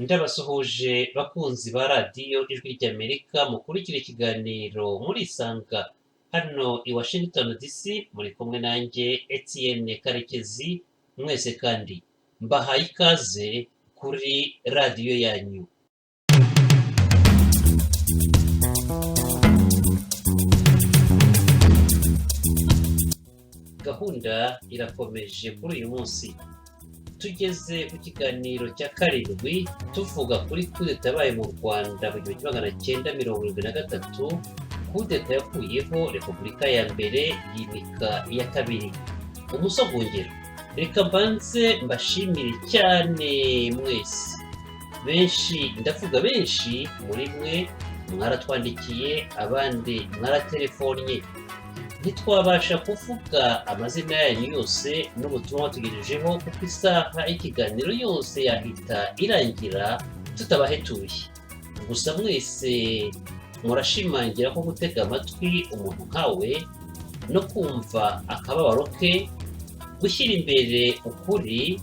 Ndabasuhuje bakunzi ba radiyo ijwi ry'Amerika mukurikira ikiganiro murisanga hano i Washington DC, muri kumwe nanjye Etienne Karekezi. Mwese kandi mbahaye ikaze kuri radiyo yanyu. Gahunda irakomeje kuri uyu munsi. Tugeze ku kiganiro cya karindwi tuvuga kuri kudeta yabaye mu Rwanda mu 1973. Kudeta yakuyeho Repubulika ya mbere yimika iya kabiri. Umusogongero, reka mbanze mbashimire cyane mwese. Benshi, ndavuga benshi muri mwe mwaratwandikiye, abandi mwaratelefonye. Ntitwabasha kuvuga amazina yanyu yose n'ubutumwa tugejejeho kuko isaha y'ikiganiro yose yahita irangira tutabahetuye. Gusa mwese murashimangira ko gutega amatwi umuntu nkawe no kumva akababaro ke, gushyira imbere ukuri,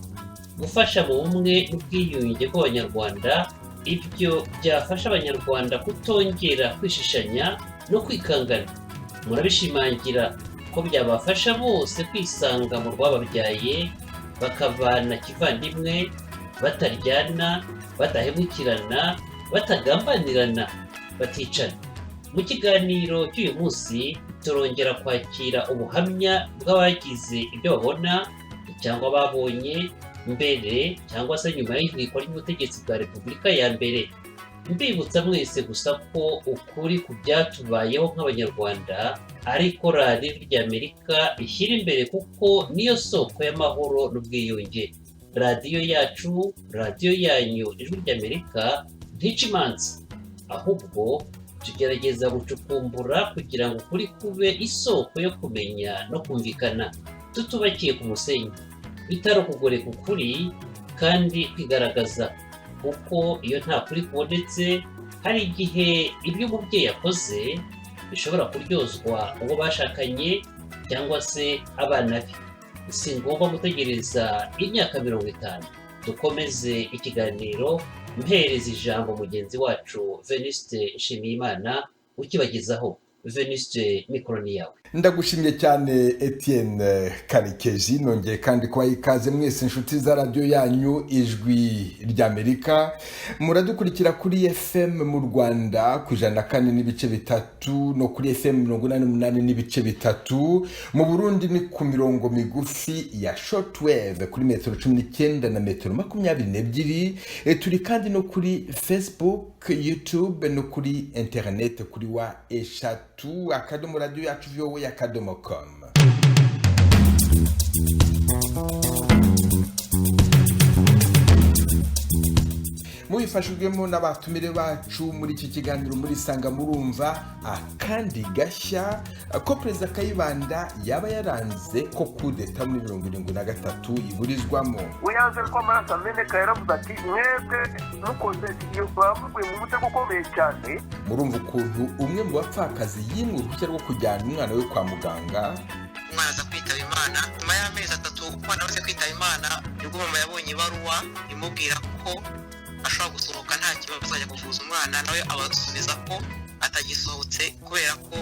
gufasha mu bumwe n'ubwiyunge bw'Abanyarwanda, ibyo byafasha Abanyarwanda kutongera kwishishanya no kwikangana. Murabishimangira ko byabafasha bose kwisanga mu rwababyaye, bakavana kivandimwe, bataryana, badahemukirana, batagambanirana, baticana. Mu kiganiro cy'uyu munsi turongera kwakira ubuhamya bw'abagize ibyo babona cyangwa babonye mbere cyangwa se nyuma y'ihirikwa ry'ubutegetsi bwa Repubulika ya mbere. Mbibutsa mwese gusa ko ukuri ku byatubayeho nk'Abanyarwanda ariko radiyo ry'Amerika ishyira imbere kuko niyo soko y'amahoro n'ubwiyunge. Radiyo yacu, radiyo yanyu ijwi ry'Amerika ntica imanza, ahubwo tugerageza gucukumbura kugira ngo ukuri kube isoko yo kumenya no kumvikana, tutubakiye ku musenyi, bitari ukugoreka ukuri kandi kwigaragaza. Kuko iyo nta kuri kubonetse, hari igihe ibyo umubyeyi yakoze bishobora kuryozwa uwo bashakanye cyangwa se abana be. Si ngombwa gutegereza imyaka 50. Dukomeze ikiganiro, mpereza ijambo mugenzi wacu Venuste Nshimiyimana ukibagezaho. Venuste, mikoro ni yawe. Ndagushimye cyane Etienne Karekezi, nongeye kandi kubaha ikaze mwese inshuti za radiyo yanyu ijwi ry'Amerika. Muradukurikira kuri FM mu Rwanda ku 104.3 no kuri FM 88.3. Mu Burundi ni ku mirongo migufi ya shortwave kuri metero 19 na metero 22. Turi kandi no kuri Facebook, YouTube no kuri internet kuri wa eshatu akadomo radiyo yacu voa@akadomo.com. Mubifashijwemo n'abatumire bacu muri iki kiganiro murisanga murumva akandi gashya ko Perezida Kayibanda yaba yaranze ko kudeta muri 73 iburizwamo. Uyanze ko amaraso ameneka yaravuze ati mwebwe mukoze iyo bavuye mu mutego ukomeye cyane. Murumva ukuntu umwe mu bapfakazi yimwe uruhushya rwo kujyana umwana we kwa muganga. Umwana aza kwitaba Imana nyuma y'amezi 3. Umwana wese kwitaba Imana nibwo mama yabonye ibaruwa imubwira ko ashobora gusohoka nta kibazo, azajya kuvuza umwana, nawe abasubiza ko atagisohotse kubera ko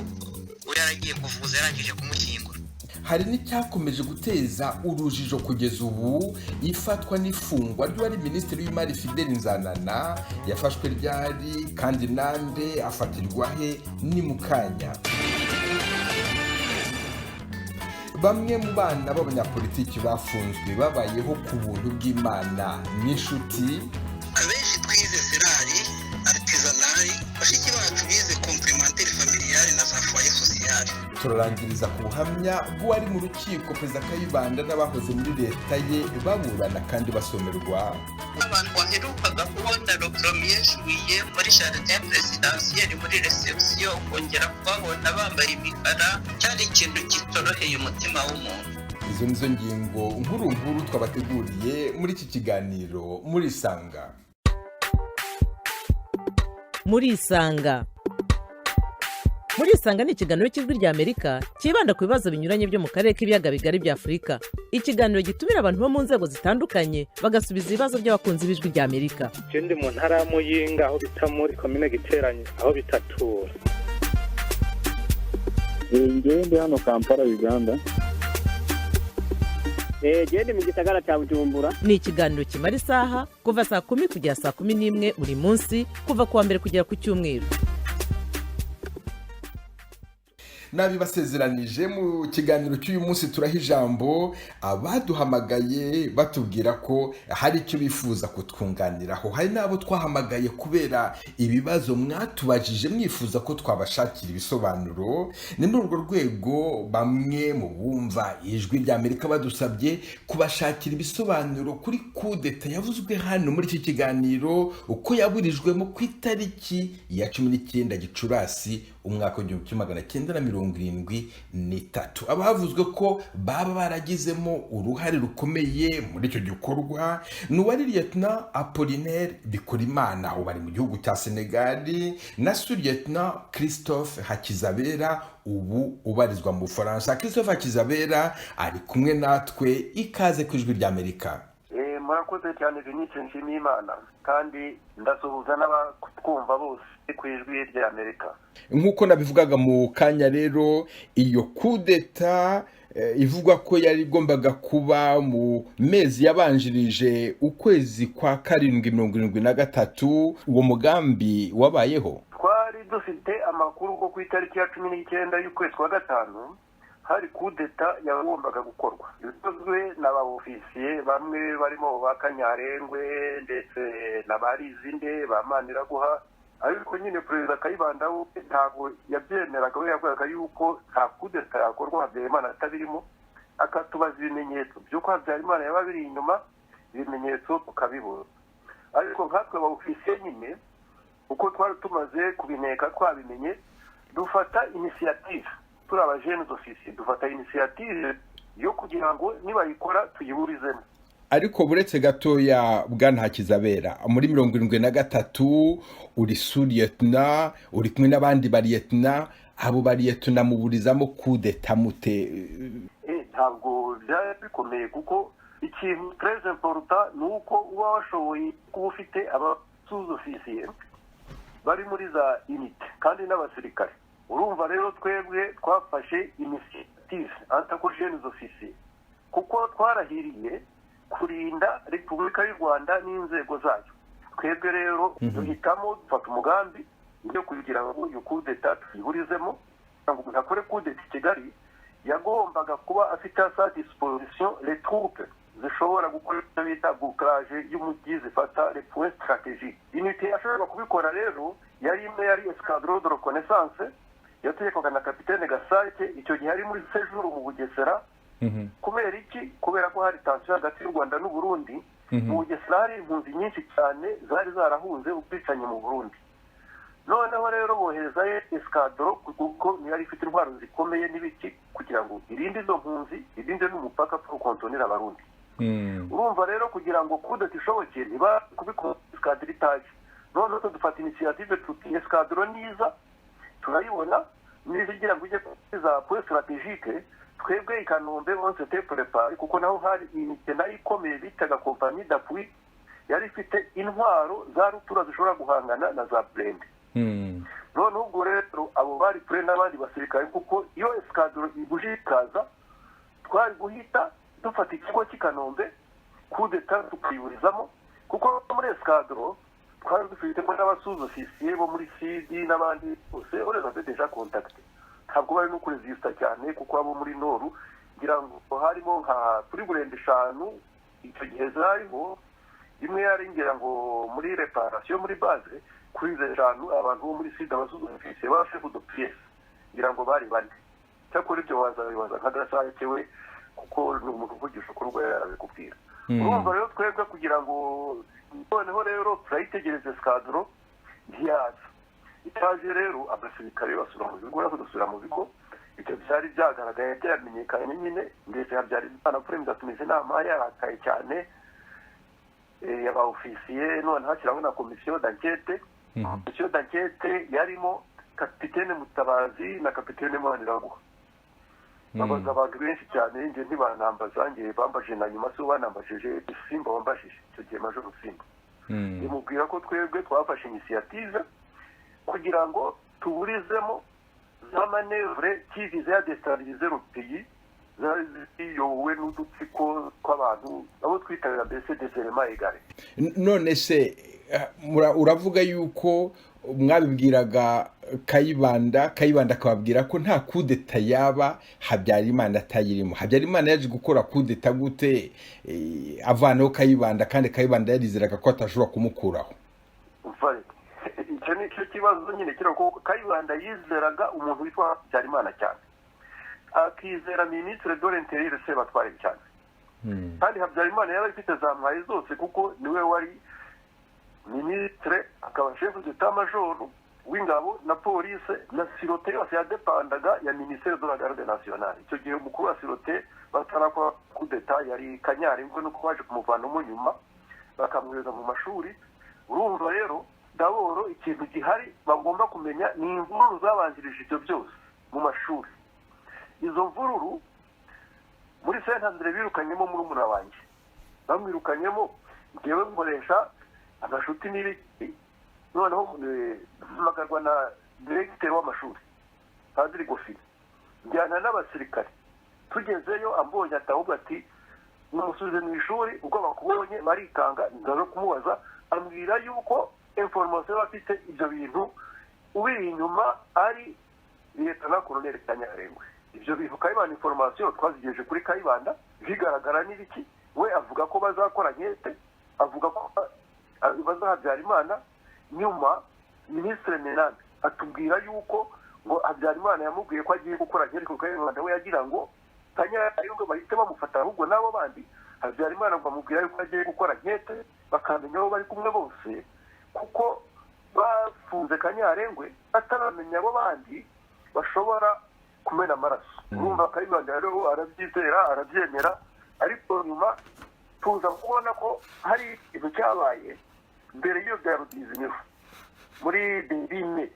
uri yaragiye kuvuza yarangije kumushyingura. Hari n'icyakomeje guteza urujijo kugeza ubu, ifatwa n'ifungwa ry'uwari Minisitiri w'Imari Fidèle Nzanana. Yafashwe ryari kandi nande, afatirwa he ni mukanya. Bamwe mu bana b'abanyapolitiki bafunzwe babayeho ku buntu bw'Imana n'inshuti. Abenshi twize serari artisanari, bashiki bacu bize complémentaire familiale na za foyer sociale. Turarangiriza ku buhamya bw'uwari mu rukiko Perezida Kayibanda n'abahoze muri leta ye baburana kandi basomerwa. Abantu baherukaga kubona le premier juillet muri jardin présidentiel muri reception, kongera kubabona bambaye imikara cyari ikintu kitoroheye umutima w'umuntu. Izo nizo ngingo nkuru twabateguriye muri iki kiganiro murisanga. Murisanga ni ikiganiro cy'Ijwi ry'Amerika kibanda ku bibazo binyuranye byo mu karere k'ibiyaga bigari bya Afurika. Ikiganiro gitumira abantu bo mu nzego zitandukanye bagasubiza ibibazo by'abakunzi b'Ijwi ry'Amerika. Je ndi mu ntara ya Muyinga aho bita muri komine Giteranyi aho bitatura. Ngewe ndi hano Kampala Uganda. Ndi mu gisagara cya Bujumbura. Ni ikiganiro kimara isaha kuva saa 10 kugera saa 11 buri munsi kuva kuwa mbere kugera ku cyumweru. Nabibasezeranije mu kiganiro cy'uyu munsi turaha ijambo abaduhamagaye batubwira ko hari icyo bifuza kutwunganiraho. Hari n'abo twahamagaye kubera ibibazo mwatubajije mwifuza ko twabashakira ibisobanuro. Ni muri urwo rwego bamwe mu bumva Ijwi ry'Amerika badusabye kubashakira ibisobanuro kuri kudeta yavuzwe hano muri iki kiganiro uko yaburijwemo ku itariki ya 19 Gicurasi umwaka w'1973. Abavuzwe ko baba baragizemo uruhare rukomeye muri icyo gikorwa n'uwari Lieutenant Apollinaire Bikorimana ubu bari mu gihugu cya Senegal na Lieutenant Christophe Hakizabera ubu ubarizwa mu Bufaransa. Christophe Hakizabera ari kumwe natwe, ikaze ku Ijwi ry'Amerika. Murakoze cyane Vinice Nshimiyimana kandi ndasuhuza n'abatwumva bose ku Ijwi ry'Amerika. Nk'uko nabivugaga mu kanya rero, iyo kudeta ivugwa ko yari igombaga kuba mu mezi yabanjirije ukwezi kwa 7/73, uwo mugambi wabayeho. Twari dufite amakuru ko ku itariki ya 19 y'ukwezi kwa gatanu hari kudeta yagombaga gukorwa. Bikozwe n'abaofisiye bamwe barimo ba Kanyarengwe ndetse n'abarizinde bamaniraguha, ariko nyine Perezida Kayibanda ntabwo yabyemeraga. We yavugaga yuko nta kudeta yakorwa Habyarimana atabirimo, akatubaza ibimenyetso by'uko Habyarimana yaba biri inyuma, ibimenyetso tukabibura. Ariko nkatwe abaofisiye nyine uko twari tumaze kubineka twabimenye, dufata initiative turi abajenes officiers, dufata initiative yo kugira ngo nibayikora tuyiburizemo. Ariko buretse gatoya Bwana Hakizabera, muri 73 uri Lieutenant, uri kumwe n'abandi ba Lieutenant, abo ba Lieutenant muburizamo kudeta mute? Ntabwo byari bikomeye kuko ikintu très important nuko uba washoboye kuba ufite aba sous-officiers bari muri za unité kandi n'abasirikare. Urumva rero twebwe twafashe initiative antako jenes officiers kuko twarahiriye kurinda Repubulika y'u Rwanda n'inzego zayo. Twebwe rero duhitamo dufata umugambi yo kugira ngo iyo kudeta tuyiburizemo. Ngo umuntu akore kudeta i Kigali yagombaga kuba afite sa disposition les troupes zishobora gukora icyo bita bouclage y'umujyi, zifata les points stratégiques. Unité yashobora kubikora rero yari imwe, yari escadron de reconnaissance yategekwaga na Kapitene Gasake. Icyo gihe ari muri séjour mu Bugesera. Kubera iki? Kubera ko hari tension hagati y'u Rwanda n'u Burundi. Mu Bugesera hari impunzi nyinshi cyane zari zarahunze ubwicanyi mu Burundi. Noneho rero bohereza escadron kuko yari ifite intwaro zikomeye n'ibiki kugira ngo irinde izo mpunzi, irinde n'umupaka pour contenir abarundi. Urumva rero kugira ngo kudeta ishoboke niba kubikora escadron itaje. Noneho dufata initiative tuti escadron niza turayibona nizigira ngo ujye kuza point stratégique. Twebwe i Kanombe on s'était préparé kuko naho hari unité nayo ikomeye bitaga compagnie d'appui yari ifite intwaro za rutura zishobora guhangana na za blende. Noneho ubwo rero abo bari pre n'abandi basirikare kuko iyo escadron iguje ikaza twari guhita dufata ikigo cy'i Kanombe kudeta tukiburizamo kuko muri escadron twari dufitemo n'abasuzofisiye bo muri CD n'abandi bose ureza deja contact. Ntabwo bari no kuresista cyane kuko abo muri Noru ngira ngo harimo nka kuri burende 5 icyo gihe zariho, imwe yari ngira ngo muri reparation muri base kuri 5 abantu bo muri Sud abasuzofisiye ba chef de pièce ngira ngo bari bane. Cyakora ibyo wazabibaza nk'agasakewe kuko ni umuntu uvugisha kuri rwo yarabikubwira. Urumva rero twebwe kugira ngo noneho rero turayitegereza escadron ntiyaza. Itaje rero abasirikare basura mu bigo, basura mu bigo. Icyo byari byagaragaye byamenyekanye nyine ndetse byari banapremda tumize nama yarakaye cyane y'aba officier none hashyiraho na commission d'enquête. Commission d'enquête yarimo kapitene Mutabazi na kapitene Maniraguha. Babaza abantu benshi cyane nje ntibanambaza nge bambaje na nyuma so banambajije Simba wambashije icyo gihe Major Simba. Ndimubwira ko twebwe twafashe initiative kugira ngo tuburizemo za manevre qui visait à déstabiliser le pays yowe n'udutsiko tw'abantu abo twitabira mbese des éléments égarés. None se uravuga yuko mwabibwiraga Kayibanda akababwira ko nta kudeta yaba Habyarimana atayirimo. Habyarimana yaje gukora kudeta gute avanaho Kayibanda kandi Kayibanda yarizeraga ko atashobora kumukuraho? Icyo ni cyo kibazo nyine kira ko Kayibanda yizeraga umuntu witwa Habyarimana cyane, akizera ministre de l'intérieur Sebatware cyane, kandi Habyarimana yari afite za mwayi zose kuko niwe wari ministre akaba chef d'état-major w'ingabo na police na sirote yose yadepandaga ya ministère de la garde nationale. Icyo gihe umukuru wa sirote batarakora kudeta yari Kanyarengwe no kwaje kumuvanamo nyuma bakamweza mu mashuri. Urumva rero daboro ikintu gihari bagomba kumenya ni imvururu zabanjirije ibyo byose mu mashuri. Izo mvururu muri Saint-André birukanyemo muri umuna wanjye, bamwirukanyemo ngewe nkoresha amashuti n'ibiki, noneho magarwa na directeur w'amashuri Padiri Gofili njyana n'abasirikare. Tugezeyo ambonye atahubwo ati numusubize mu ishuri ubwo bakubonye barikanga ndazo kumubaza ambwira yuko information bafite ibyo bintu ubiri inyuma ari Lieutenant Colonel Kanyarengwe. Ibyo bintu Kayibanda information twazigeje kuri Kayibanda bigaragara n'ibiki, we avuga ko bazakora nkete, avuga ko Habyarimana. Nyuma ministre Menane atubwira yuko ngo Habyarimana yamubwiye ko agiye gukora nkete, kuko Kayibanda we yagira ngo Kanyarengwe bahite bamufata ahubwo nabo bandi. Habyarimana ngo amubwira yuko agiye gukora nkete bakamenya aho bari kumwe bose, kuko bafunze Kanyarengwe bataramenya abo bandi bashobora kumena amaraso. Urumva Kayibanda rero arabyizera arabyemera, ariko nyuma tuza kubona ko hari ikintu cyabaye mbere y'iyo bya Rudizimiho muri 2000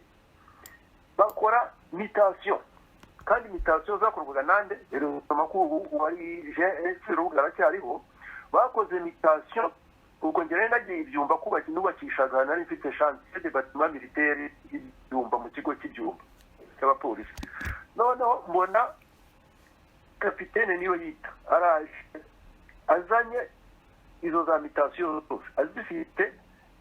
bakora mutation, kandi mutation zakorwaga nande rero makuru wari JS rugara cyariho bakoze mutation. Ubwo ngere nagiye ibyumba kubaka nubakishaga nari mfite chance de bâtiment militaire ibyumba mu kigo cy'ibyumba cy'abapolisi. Noneho mbona kapitene niyo yita araje azanye izo za mutation zose azifite.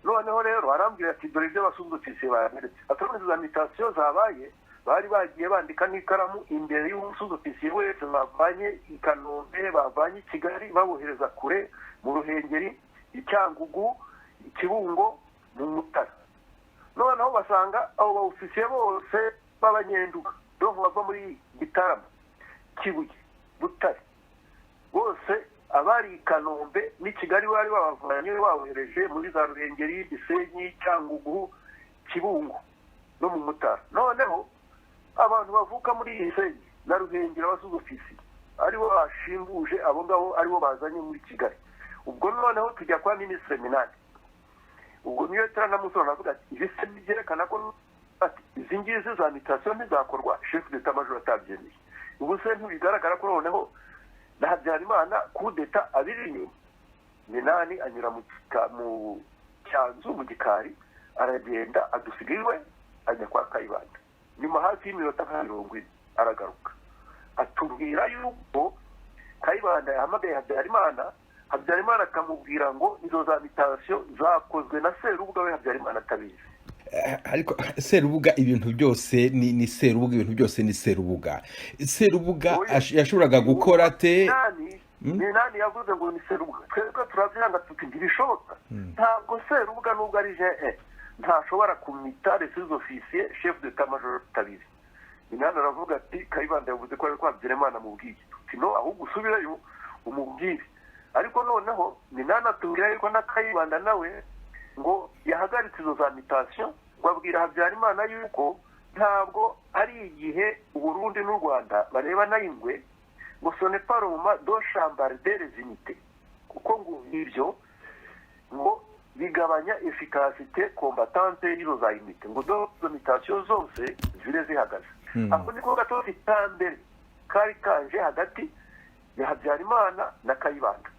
Noneho rero arambwira ati dore ibyo basuzofisiye bameretse atari izo za mutation zabaye, bari bagiye bandika n'ikaramu imbere y'umusuzofisiye wese bavanye i Kanombe bavanye i Kigali babohereza kure mu Ruhengeri, Icyangugu, Ikibungo, mu Mutara. Noneho basanga abo baofisiye bose b'abanyenduga donc bava muri Gitarama, Kibuye, Butare, bose abari Kanombe ni Kigali bari babavanye babohereje muri za Ruhengeri, Gisenyi, Cyangugu, Kibungo no mu Mutara. Noneho abantu bavuka muri Gisenyi na Ruhengeri abasuzofisi aribo bashimbuje abo ngabo aribo bazanye muri Kigali. Ubwo noneho tujya kwa ministre Minani. Ubwo niyo tanamusoro navuga ati ibise byerekana ko izi ngizi za mutation ntizakorwa chef d'état-major atabyemeye. Ubu se ntibigaragara ko noneho na Habyarimana kudeta abiri inyuma. Minani anyura mu cyanzu mu gikari aragenda adusigirwe ajya kwa Kayibanda. Nyuma hafi y'iminota 20 aragaruka atubwira yuko Kayibanda yahamagaye Habyarimana akamubwira ngo izo za mutation zakozwe na Serubuga we Habyarimana atabizi. Ariko Serubuga ibintu byose ni Serubuga, ibintu byose ni Serubuga. Serubuga yashoboraga gukora te Minani yavuze ngo ni Serubuga. Twebwe turabyanga tuti ntibishoboka. Ntabwo Serubuga nubwo ari JE ntashobora kumita les officiers chef d'état-major tabizi. Minani aravuga ati Kayibanda yavuze ko ari kwa Habyarimana mubwiye. Tino ahubwo usubirayo umubwire. Ariko noneho Minani atubwira yuko na Kayibanda nawe ngo yahagaritse izo za mutation, babwira Habyarimana yuko ntabwo ari igihe Burundi n'u Rwanda bareba nayingwe ngo ce n'est pas le moment de chambarder les unités, kuko ngo ibyo ngo bigabanya efikasite kombatante y'izo za imite ngo izo mitasiyo zose zire zihagaze. ako niko gatozi itambere kari kanje hagati ya Habyarimana na Kayibanda,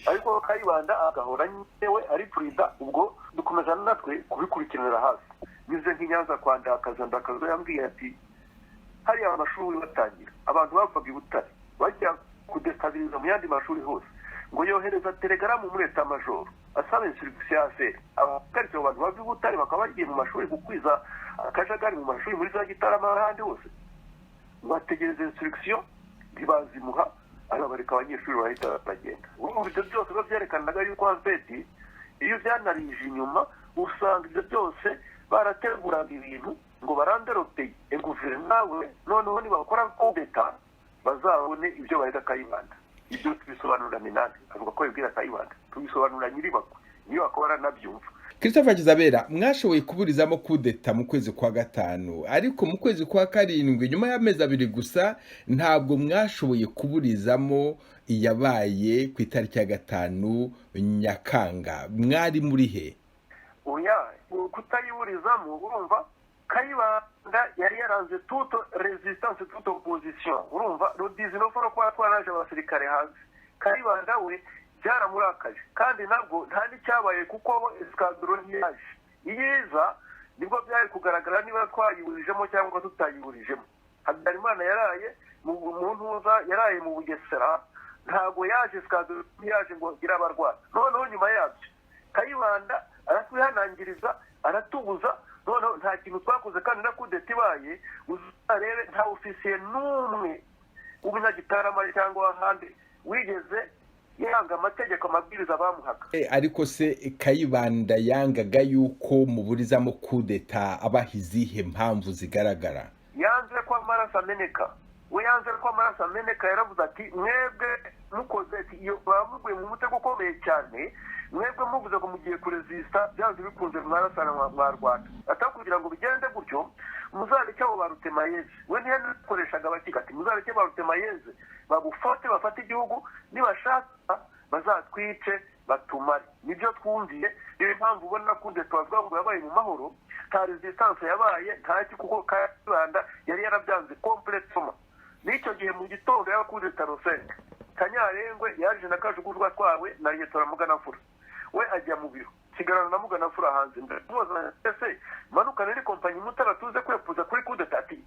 ariko Kayibanda agahora nyewe ari perezida. ubwo dukomeza natwe kubikurikiranira hafi. Nize nk'Inyanza kwa Ndakazo yambwiye ati hariya amashuri batangira abantu bavaga i Butare bajya kudestabiliza mu yandi mashuri hose, ngo yohereza telegaramu muri leta majoro asaba instruction ya feri abakarite abantu bava i Butare bakaba bagiye mu mashuri gukwiza akajagari mu mashuri muri za Gitarama n'ahandi hose, bategereza instruction ntibazimuha arabareka abanyeshuri bahita bagenda. Ubu ibyo byose byerekanaga yuko Hazbeti iyo byanarije inyuma usanga ibyo byose barateguraga ibintu ngo baranderote guverinoma we noneho nibakora kudeta bazabone ibyo bahita Kayibanda. Ibyo tubisobanura Minani avuga ko yibwira Kayibanda, tubisobanura Nyiribako niyo akora nabyumva. Christopher Kizabera, mwashoboye kuburizamo kudeta mu kwezi kwa gatanu, ariko mu kwezi kwa karindwi nyuma y'amezi 2 gusa ntabwo mwashoboye kuburizamo iyabaye ku itariki ya 5 Nyakanga. Mwari muri he? Oya, kutayiburizamo urumva Kayibanda yari yaranze toute resistance toute opposition. Urumva le 19 kwa twaraje abasirikare hanze. Kayibanda we byaramurakaje kandi nabwo nta n'icyabaye kuko escadron yaje iyiza nibwo byari kugaragara niba twayiburijemo cyangwa tutayiburijemo. Habyarimana yaraye mu ntuza yaraye mu Bugesera, ntabwo yaje escadron yaje ngo gira abarwana. Noneho nyuma yabyo Kayibanda aratwihanangiriza aratubuza, noneho nta kintu twakoze kandi na kudeta ibaye uzarebe nta ofisiye n'umwe w'umunyagitarama cyangwa ahandi wigeze yanga amategeko amabwiriza bamuhaga. Ariko se Kayibanda yangaga yuko muburizamo kudeta abahizihe mpamvu zigaragara? Yanze ko amaraso ameneka. We yanze ko amaraso ameneka, yaravuze ati mwebwe mukoze iyo bamuguye mu mutego ukomeye cyane, mwebwe muvuze ko mugiye kuresista byanze bikunze mwarasana mwa Rwanda, atakugira ngo bigende gutyo muzareke abo Barutemayeze. We ntiyakoreshaga abakiga ati muzareke Barutemayeze babufate bafate igihugu, nibashaka bazatwice batumare. Nibyo twumviye, niyo mpamvu ubona kunde twavuga ngo yabaye mu mahoro, nta resistance yabaye ntaki kuko Kayibanda yari yarabyanze complètement. N'icyo gihe mu gitondo yabakunze Tarosenge Kanyarengwe yaje na Kajugurwa twawe na Yetora Muganafura, we ajya mu biro kigarana na Muganafura hanze. Ndamubaza ese manukana ni kompanyi mutaratuze kwepuza kuri kudeta ati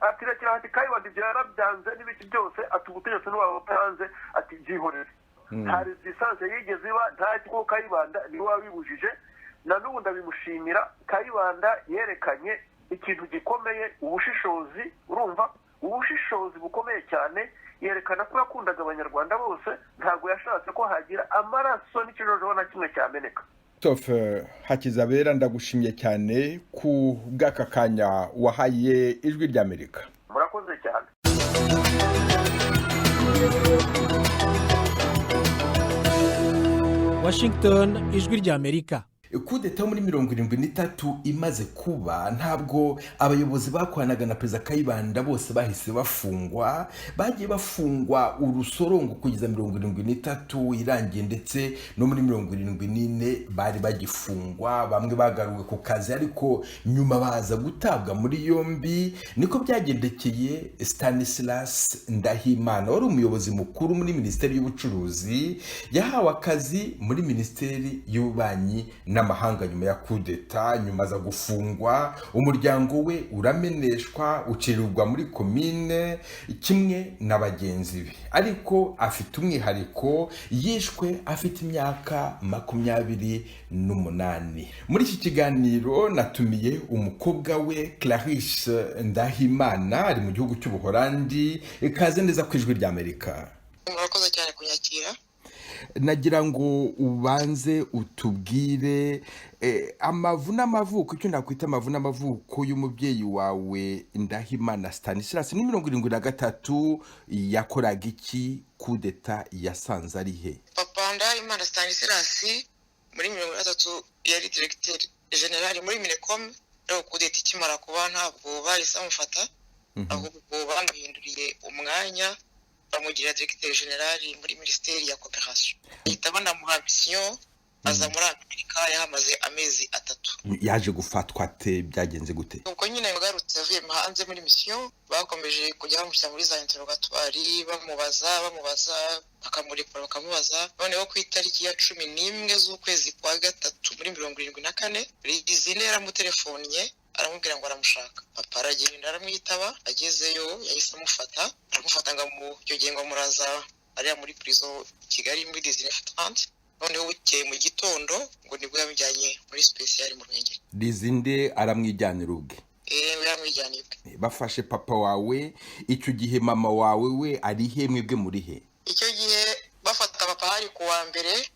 atirekera ati Kayibanda ibyo yarabyanze n'ibiki byose atubutegetse n'uwabo hanze ati byihorere. Nta resistance yigeze iba ntaki kuko Kayibanda ni wabibujije, na n'ubu ndabimushimira. Kayibanda yerekanye ikintu gikomeye, ubushishozi. Urumva ubushishozi bukomeye cyane, yerekana ko yakundaga abanyarwanda bose, ntabwo yashatse ko hagira amaraso n'ikijojo na kimwe cyameneka. Christopher Hakizabera, ndagushimye cyane ku bw'aka kanya wahaye Ijwi ry'Amerika. Murakoze cyane. Washington, Ijwi ry'Amerika. Kudeta muri 73 imaze kuba, ntabwo abayobozi bakwanaga na Perezida Kayibanda bose bahise bafungwa. Bagiye bafungwa urusorongo kugeza 73 irangiye, ndetse no muri 74 bari bagifungwa. Bamwe bagaruwe ku kazi ariko nyuma baza gutabwa muri yombi. Niko byagendekeye Stanislas Ndahimana, wari umuyobozi mukuru muri Minisiteri y'Ubucuruzi, yahawe akazi muri Minisiteri y'Ububanyi n'Amahanga nyuma ya kudeta. Nyuma za gufungwa, umuryango we urameneshwa ucirirwa muri komine kimwe na bagenzi be, ariko afite umwihariko, yishwe afite imyaka 28. Muri iki kiganiro natumiye umukobwa we Clarisse Ndahimana, ari mu gihugu cy'Ubuholandi. Kaze neza ku Ijwi ry'Amerika. Murakoze cyane kunyakira. Nagira ngo ubanze utubwire amavu n'amavuko, icyo nakwita amavu n'amavuko y'umubyeyi wawe Ndahimana Stanislas. Ni 73 yakoraga iki? Kudeta yasanze ari he? Papa Ndahimana Stanislas muri 73 yari directeur general muri Minecom. Rero kudeta ikimara kuba ntabwo bahise bamufata, ahubwo bamuhinduriye umwanya bamugira directeur general muri Ministeri ya Coopération. Itabana mu mission aza muri Amerika yahamaze amezi 3. yaje gufatwa ate, byagenze gute? ubwo nyine yagarutse avuye hanze muri mission, bakomeje kujya bamushyira muri za interrogatoire, bamubaza bakamurekura bakamubaza. Noneho ku itariki ya 11 z'ukwezi kwa gatatu muri 74 Lizinde yaramutelefonnye aramubwira ngo aramushaka. Papa aragenda aramwitaba, agezeyo yahise amufata ngo icyo gihe ngo muraza ariya muri prison Kigali muri 1930. noneho bukeye mu gitondo ngo nibwo yamujyanye muri special mu Ruhengeri. Lizinde aramwijyanira ubwe? Yaramwijyaniye ubwe. Bafashe papa wawe icyo gihe, mama wawe we ari he, mwebwe muri he? Icyo gihe bafata papa hari kuwa mbere,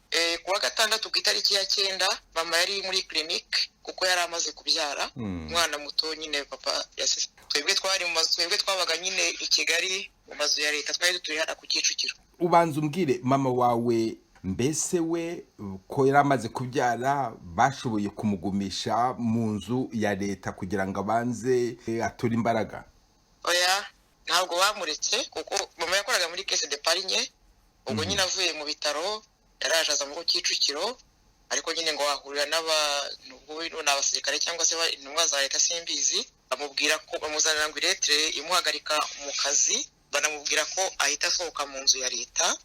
kuwa gatandatu ku itariki ya 9 mama yari muri clinique kuko yari amaze kubyara umwana muto nyine papa yasese. Twebwe twari mu mazu, twebwe twabaga nyine i Kigali mu mazu ya leta, twari turi hano ku Kicukiro. Ubanza umbwire, mama wawe mbese we ko yari amaze kubyara bashoboye kumugumisha mu nzu ya leta kugira ngo abanze ature imbaraga? Oya, ntabwo bamuretse kuko mama yakoraga muri Caisse d'Epargne. ubwo nyine avuye mu bitaro yaraje aza mu Kicukiro, ariko nyine ngo ahurira n'abasirikare cyangwa se intumwa za leta simbizi, bamubwira ko bamuzanira ngo iretere imuhagarika mu kazi, banamubwira ko ahita asohoka mu nzu ya leta.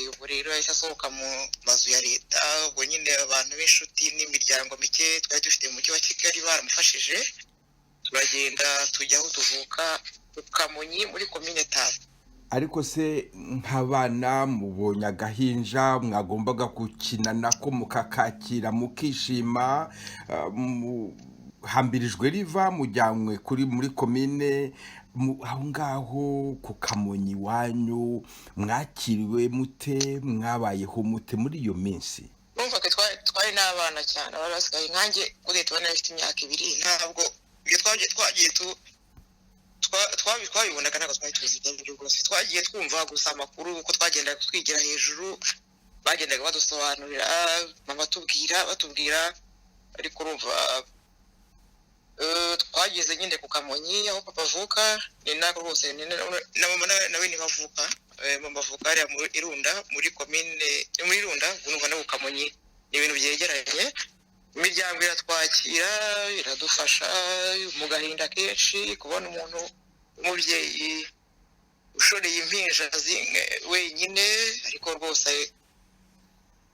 Ubwo rero yahise asohoka mu mazu ya leta. ubwo nyine abantu b'inshuti n'imiryango mike twari dufite mu mujyi wa Kigali baramufashije, turagenda tujya aho tuvuka ku Kamonyi muri komine Taba. Ariko se nk'abana mubonye agahinja mwagombaga gukina nako mukakakira mukishima, hambirijwe riva mujyanywe muri komine aho ngaho ku Kamonyi wanyu, mwakiriwe mute, mwabayeho mute muri iyo minsi? Numva ko twari n'abana cyane, barasigaye nkanjye kuri tubana bafite imyaka 2, ntabwo ibyo twagiye twabibonaga ntabwo twari tuzi ibyo rwose. Twagiye twumva gusa amakuru uko twagendaga twigira hejuru, bagendaga badusobanurira, mama batubwira, ariko urumva twageze nyine ku Kamonyi aho papa avuka, ni nako rwose na mama nawe ni bavuka. Mama avuka ari muri Irunda, muri komine muri Irunda, ubwo no ku Kamonyi ni ibintu byegeranye. Imiryango iratwakira, iradufasha mu gahinda kenshi kubona umuntu umubyeyi ushoreye impinja wenyine, ariko rwose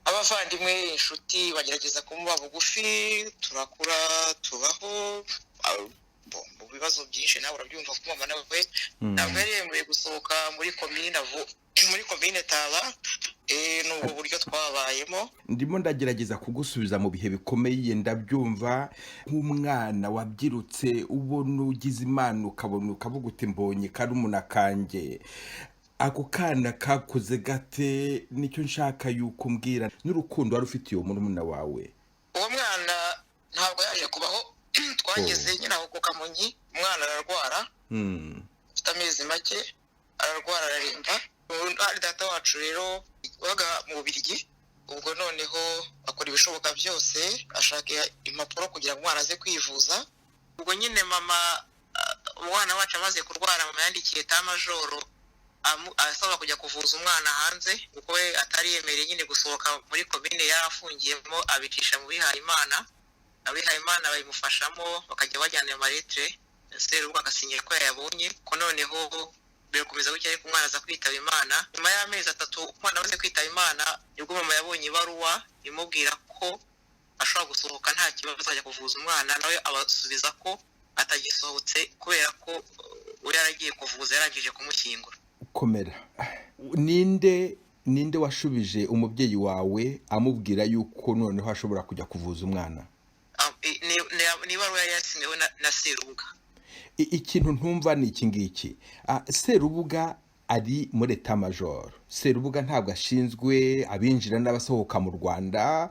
abavandimwe inshuti bagerageza kumuba bugufi, turakura tubaho mu bibazo byinshi. Nawe urabyumva ko mama nawe ntabwo yari yemerewe gusohoka muri komine Taba. N'ubwo buryo twabayemo. Ndimo ndagerageza kugusubiza mu bihe bikomeye, ndabyumva. Nk'umwana wabyirutse ubona ugize imana ukabona ukavuga uti mbonye karumuna kanjye, ako kana kakuze gate? Nicyo nshaka yuko umbwira, n'urukundo wari ufitiye uwo murumuna wawe. Uwo mwana ntabwo yaje kubaho. Twageze nyine aho ku Kamonyi, umwana ararwara, afite amezi make, ararwara araremba. Hari data wacu rero waga mu Bubiligi, ubwo noneho akora ibishoboka byose ashaka impapuro kugira ngo umwana aze kwivuza. Ubwo nyine mama, umwana wacu amaze kurwara, mama yandikiye ta majoro asaba kujya kuvuza umwana hanze kuko we atari yemereye nyine gusohoka muri komine yarafungiyemo, abicisha mu Bihayimana. Abihayimana bayimufashamo, bakajya bajyana amaretre, Serubuga agasinyira ko yayabonye. ko noneho birakomeza gutya, ariko umwana aza kwitaba Imana. Nyuma y'amezi 3 umwana amaze kwitaba Imana, nibwo mama yabonye ibaruwa imubwira ko ashobora gusohoka nta kibazo, azajya kuvuza umwana. Nawe abasubiza ko atagisohotse kubera ko uri yaragiye kuvuza, yarangije kumushyingura. Komera. Ninde washubije umubyeyi wawe amubwira yuko noneho ashobora kujya kuvuza umwana? Ni ibaruwa yari yasinyiwe na Serubuga. Ikintu ntumva ni iki ngiki. Serubuga ari muri Etat Major. Serubuga ntabwo ashinzwe abinjira n'abasohoka mu Rwanda.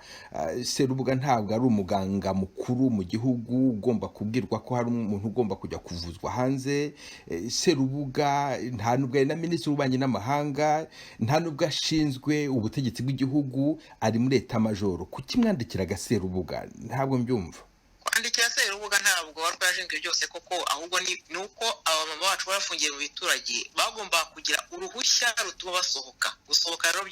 Serubuga ntabwo ari umuganga mukuru mu gihugu ugomba kubwirwa ko hari umuntu ugomba kujya kuvuzwa hanze. Serubuga nta nubwo ari na minisitiri w'ububanyi n'amahanga, nta nubwo ashinzwe ubutegetsi bw'igihugu, ari muri Etat Major. Kuki mwandikiraga Serubuga? Ntabwo mbyumva. Kwandikira Serubuga serubuga ntabwo wari yashinzwe byose koko, ahubwo ni uko abamama bacu barafungiye mu biturage bagomba kugira uruhushya rutuma gusohoka rero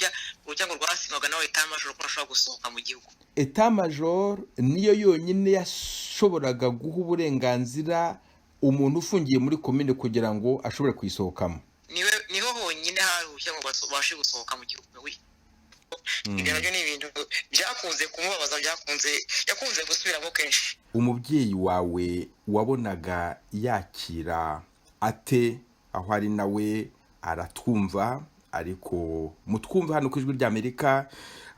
urujyango rwasinwaga nawe etamajoro ko ashobora gusohoka mu gihugu. Etamajoro niyo yonyine yashoboraga guha uburenganzira umuntu ufungiye muri komine kugira ngo ashobore kuyisohokamo. Niho honyine hari uruhushya ngo babashe gusohoka mu gihugu. Ibyo nabyo ni ibintu byakunze kumubabaza, yakunze gusubiramo kenshi. Umubyeyi wawe wabonaga yakira ate aho ari nawe aratwumva, ariko mutwumva hano ku Ijwi ry'Amerika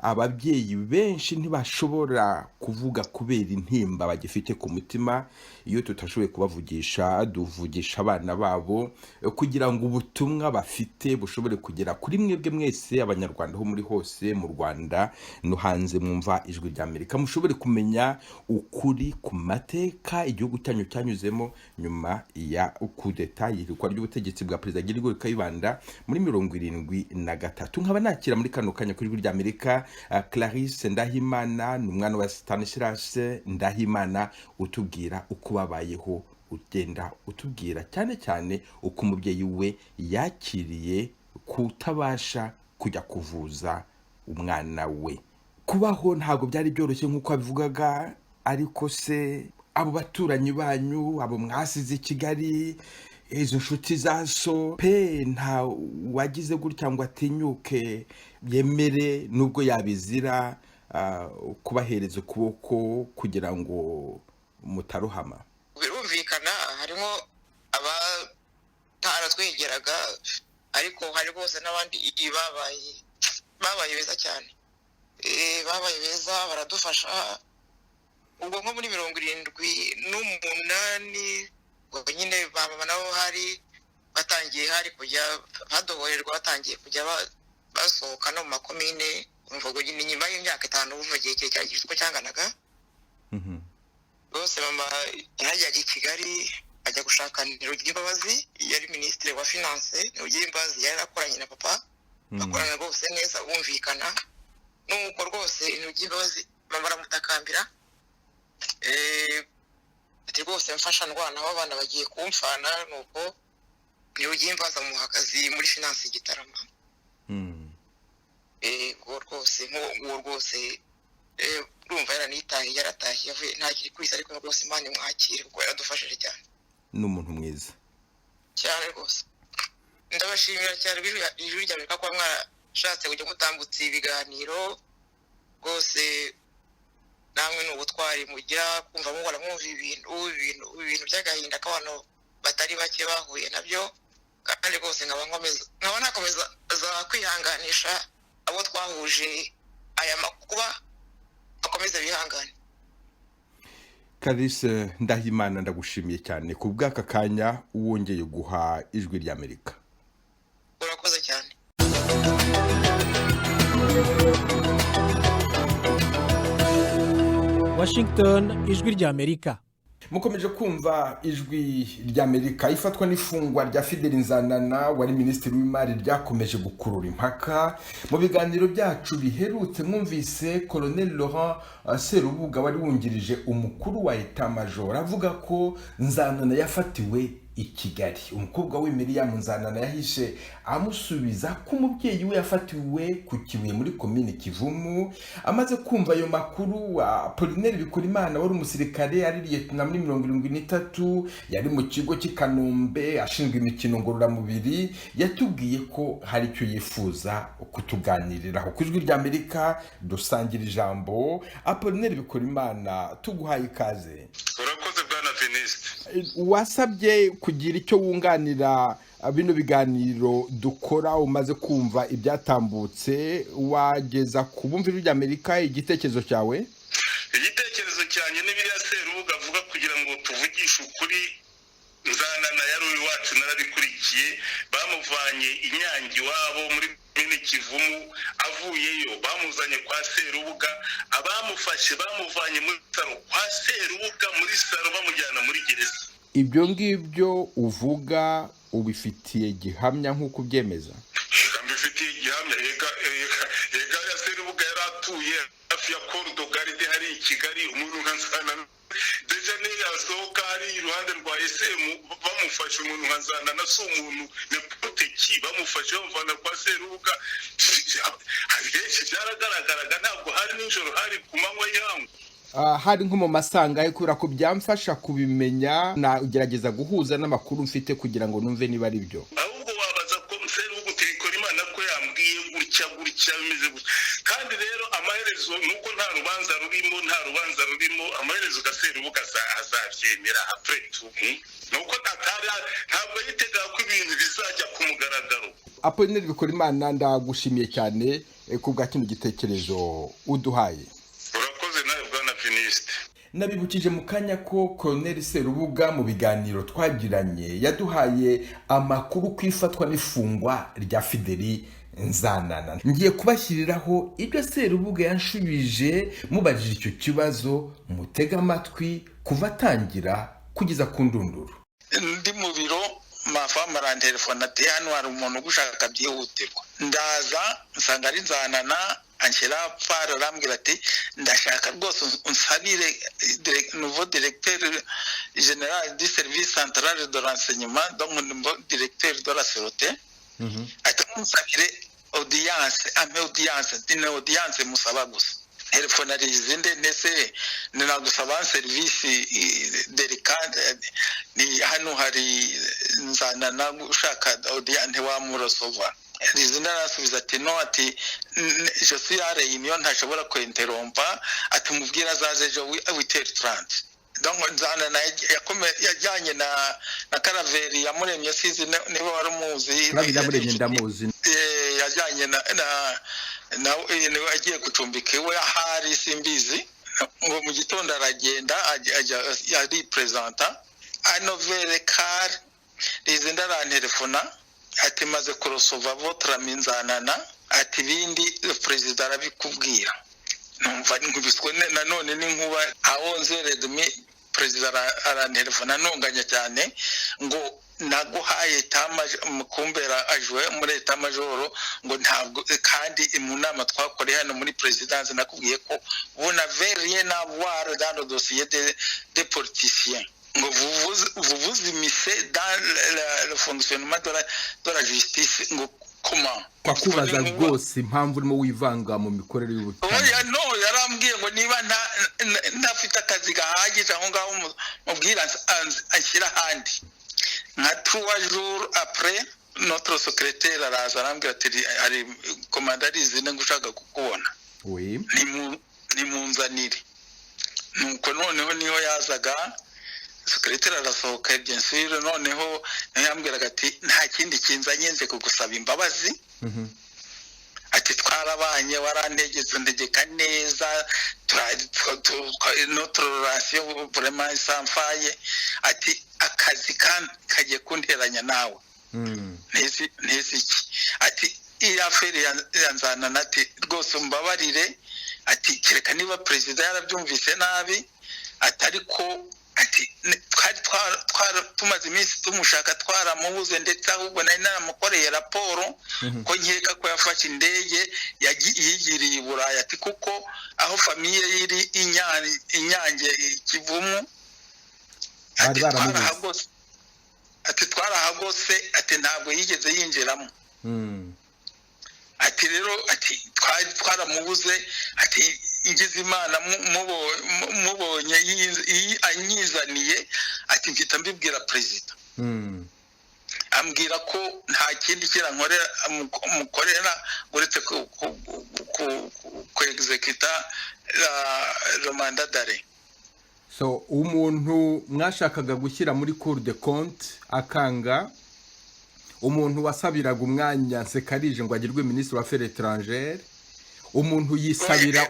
ababyeyi benshi ntibashobora kuvuga kubera intimba bagifite ku mutima. Iyo tutashoboye kubavugisha duvugisha abana babo kugira ngo ubutumwa bafite bushobore kugera kuri mwebwe mwese abanyarwanda ho muri hose mu Rwanda no hanze mwumva Ijwi ry'Amerika, mushobore kumenya ukuri ku mateka igihugu cyanyu cyanyuzemo nyuma ya kudeta yirikwa ry'ubutegetsi bwa Perezida Gilbert Kayibanda muri 73. Nkaba nakira muri kano kanya ku Ijwi ry'Amerika Clarisse Ndahimana, n'umwana wa Stanislas Ndahimana, utubwira uko babayeho, ugenda utubwira cyane cyane uko umubyeyi we yakiriye kutabasha kujya kuvuza umwana we. Kubaho ntabwo byari byoroshye nk'uko abivugaga, ariko se abo baturanyi banyu, abo mwasize i Kigali, izo nshuti za so pe, nta wagize gutya ngo atinyuke yemere nubwo yabizira kubahereza ukuboko kugira ngo mutaruhama? Birumvikana harimo abataratwegeraga, ariko hari rwose n'abandi babaye beza cyane, babaye beza baradufasha. Ubwo nko muri 78 nyine bamama nabo batangiye kujya badohorerwa, batangiye kujya basohoka no mu makomine. Umvugo nyine nyuma y'imyaka 5 uva gihe cyagiye uko cyanganaga. Bose mama yajyaga i Kigali ajya gushaka Nirugimbabazi, yari ministre wa finance. Nirugimbabazi yari akoranye na papa, bakorana rwose neza bumvikana. Nuko rwose Nirugimbabazi mama aramutakambira, ati rwose mfasha ndwana abana bagiye kumfana. Nuko Nirugimbabazi amuha akazi muri finance Gitarama. rwose urumva yaratashye yavuye ntakiri kwisa, ariko rwose Imana imwakire kuko yaradufashije cyane. Ni umuntu mwiza cyane rwose. Ndabashimira cyane Ijwi ry'Amerika ko mwashatse kujya mutambutsa ibiganiro rwose. Namwe n'ubutwari mugira kumva mubona mwumva ibintu by'agahinda k'abantu batari bake bahuye nabyo, kandi rwose nkaba nakomeza kwihanganisha abo twahuje aya makuba, bakomeze bihangane. Clarisse Ndahimana, ndagushimiye cyane ku bw'aka kanya wongeye guha Ijwi ry'Amerika. Urakoze cyane. Washington, Ijwi ry'Amerika. Mukomeje kumva Ijwi ry'Amerika. Ifatwa n'ifungwa rya Fidel Nzanana wari minisitiri w'imari ryakomeje gukurura impaka. Mu biganiro byacu biherutse mwumvise Colonel Laurent Serubuga wari wungirije umukuru wa Etat-Major avuga ko Nzanana yafatiwe i Kigali. Umukobwa we Miriam Nzanana yahishe amusubiza ko umubyeyi we yafatiwe ku Kibuye muri komine Kivumu. Amaze kumva ayo makuru, Apollinaire Bikorimana wari umusirikare ari lieutenant muri 73 yari mu kigo cy'Ikanombe ashinzwe imikino ngororamubiri, yatubwiye ko hari icyo yifuza kutuganiriraho. Ku Ijwi ry'Amerika dusangira ijambo. Apollinaire Bikorimana, tuguhaye ikaze. Urakoze bwana Veniste. Wasabye kugira icyo wunganira bino biganiro dukora, umaze kumva ibyatambutse, wageza ku bumva Ijwi ry'Amerika igitekerezo cyawe? Igitekerezo cyane n'ibiriya Serubuga avuga kugira ngo tuvugishe ukuri. Nzanana yari iwacu narabikurikiye, bamuvanye inyangi wabo muri komine Kivumu, avuyeyo bamuzanye kwa Serubuga, abamufashe bamuvanye muri saro kwa Serubuga muri saro bamujyana muri gereza. Ibyo ngibyo uvuga ubifitiye gihamya nk'uko byemeza? Mbifitiye gihamya. Ega ya Serubuga yaratuye hafi ya Cordo Garde hari i Kigali. Umuntu nka Nzanana deja niyo yasohoka hari iruhande rwa SM bamufashe umuntu nkazana na so umuntu nepoteki bamufashe bamuvana kwa Serubuga henshi byaragaragaraga ntabwo hari nijoro hari ku manywa yangu hari nko mu masangahe kubera ko byamfasha kubimenya nagerageza guhuza n'amakuru mfite kugira ngo numve niba ari byo ahubwo wabaza ko Serubuga turikora Imana ko yambwiye gutya bimeze gutya kandi rero amaherezo nuko nta rubanza rurimo amaherezo Serubuga azabyemera après nuko ntabwo yitega ko ibintu bizajya ku mugaragaro. Apollinaire Bikorimana ndagushimiye cyane ku bwa kino gitekerezo uduhaye. Urakoze nawe bwana Finiste. Nabibukije mu kanya ko Colonel Serubuga mu biganiro twagiranye yaduhaye amakuru kwifatwa n'ifungwa rya Fideli Nzanana. Ngiye kubashyiriraho ibyo Serubuga yanshubije mubajije icyo kibazo mutega amatwi kuva atangira kugeza ku ndunduro. Ndi mu biro mafama rantelefona ati hano hari umuntu gushaka byihutirwa ndaza nsanga ari Nzanana anshyira paro arambwira ati ndashaka rwose unsabire nouveau directeur général du service central de renseignement donc directeur de la sûreté ati unsabire audience musaba gusa telefone ari izinde ndetse ninagusaba service delicate ni hano hari Nzanana ushaka audience wa murosova izina arasubiza ati no ati je suis à réunion ntashobora kwinterrompa ati mubwira azaze ejo 8h30 donc Nzanana yajyanye na Karaveri yamuremye sizi niba wari umuzi yamuremye ndamuzi yajyanye na agiye gucumbika iwe ahari simbizi ngo mu gitondo aragenda yari presenta anovere car izinda rantelefona ati maze kurosova votre Nzanana ati bindi president arabikubwira numva nkubiswe nanone n'inkuba aho nzeredmi president arantelefona nonganya cyane ngo naguhaye mukumbera ajwe muri eta majoro ngo ntabwo kandi mu nama twakoreye hano muri presidence nakubwiye ko bona rien à voir dans le dossier des politiciens ngo vous immiscez dans le fonctionnement de la justice ngo comment kwakubaza rwose impamvu urimo wivanga mu mikorere y'ubutabera oya no yarambwiye ngo niba ntafite akazi gahagije aho ngaho mubwira anshyira handi nka 3 jours après notre secrétaire araza arambwira ati ari komandarizi ngushaka kukubona ni munzanire nuko noneho niho yazaga secrétaire arasohoka bien sûr noneho yambwiraga ati nta kindi kinzanye nze kugusaba imbabazi ati twarabanye warantegetse ndegeka neza notre relation vraiment sans faille ati akazi kagiye kunteranya nawe nezi iki ati iyi affaire ya Nzanana ati rwose mbabarire ati kereka niba president yarabyumvise nabi atari ko ati twari tumaze iminsi tumushaka twaramubuze ndetse ahubwo nari naramukoreye raporo ko nkeka ko yafashe indege yigiriye i Burayi ati kuko aho famiye iri Inyange Kivumu ati twarahagose ati ntabwo yigeze yinjiramo ati rero ati twaramubuze ati ingize Imana mubonye anyizaniye ati mfite mbibwira president ambwira ko nta kindi kirankorera mukorera uretse ku executa la mandat d'arrêt. So umuntu mwashakaga gushyira muri cour de compte akanga umuntu wasabiraga umwanya Sekarije ngo agirwe ministre wa affaires étrangères umuntu yisabira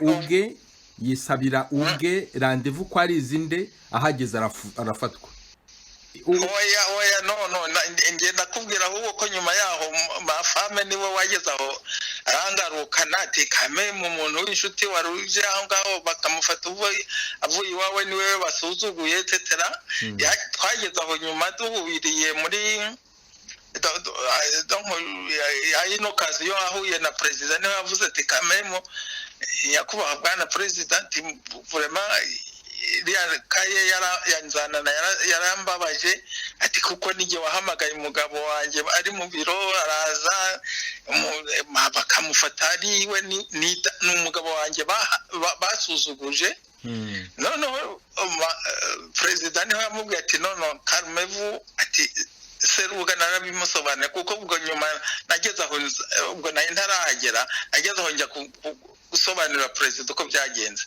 ubwe rendez-vous ko ari izinde ahageze arafatwa oya no ngenda kubwira ahubwo ko nyuma yaho mafame niwe wageze aho arangaruka nati kame mu muntu w'inshuti waruje aho ngaho bakamufata avuye iwawe niwe basuzuguye etc twageze aho nyuma duhubiriye muri donc ino kazi yo ahuye na president niwe yavuze ati kamemo yakubaha bwana president vraiment kaye yanzanana yarambabaje ati kuko nige wahamagaye umugabo wanjye ari mu biro araza bakamufata ariwe ni umugabo wanjye basuzuguje noneho perezida niho yamubwiye ati none Karumevu ati Serubuga narabimusobanura kuko ubwo nyuma nageze aho ubwo nayo ntarahagera nageze aho njya gusobanurira perezida uko byagenze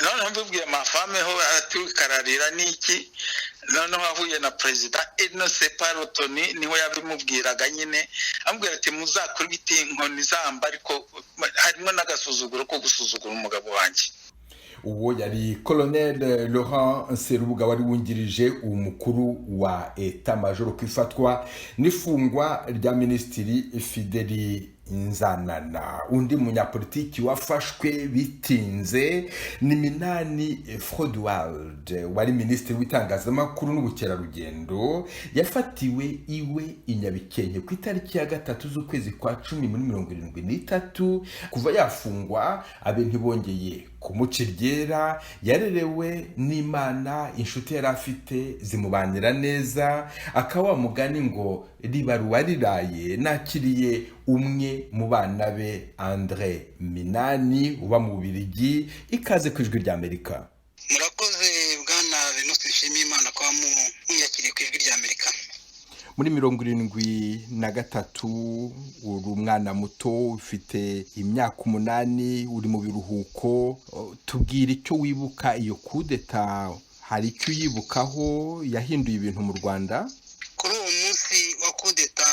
noneho mbibwiye amafame ho atukararira niki noneho ahuye na perezida Innocent Parotoni niho yabimubwiraga nyine ambwira ati muzakora ibiti inkoni zamba ariko harimo n'agasuzuguro ko gusuzugura umugabo wanjye. Uwo yari Colonel Laurent Serubuga wari wungirije umukuru wa Etat Major kwifatwa n'ifungwa rya Minisitiri Fideli Nzanana. Undi munyapolitiki wafashwe bitinze ni Minani Froduald wari Minisitiri w'itangazamakuru n'ubukerarugendo yafatiwe iwe inyabikenke ku itariki ya 3 z'ukwezi kwa 10 muri 73 kuva yafungwa abe ntibongeye kumuciryera yarerewe n'Imana inshuti yari afite zimubanira neza akawa mugani ngo ribaruwa riraye nakiriye umwe mu bana be Andre Minani uba mu Bubiligi ikaze ku Ijwi rya Amerika. Murakoze bwana Venuste Nshimiyimana kwa munyakiriye ku Ijwi rya Amerika. Muri 73 uri umwana muto ufite imyaka 8 uri mu biruhuko tubwira icyo wibuka iyo kudeta hari icyo yibukaho yahinduye ibintu mu Rwanda. Kuri uwo munsi wa kudeta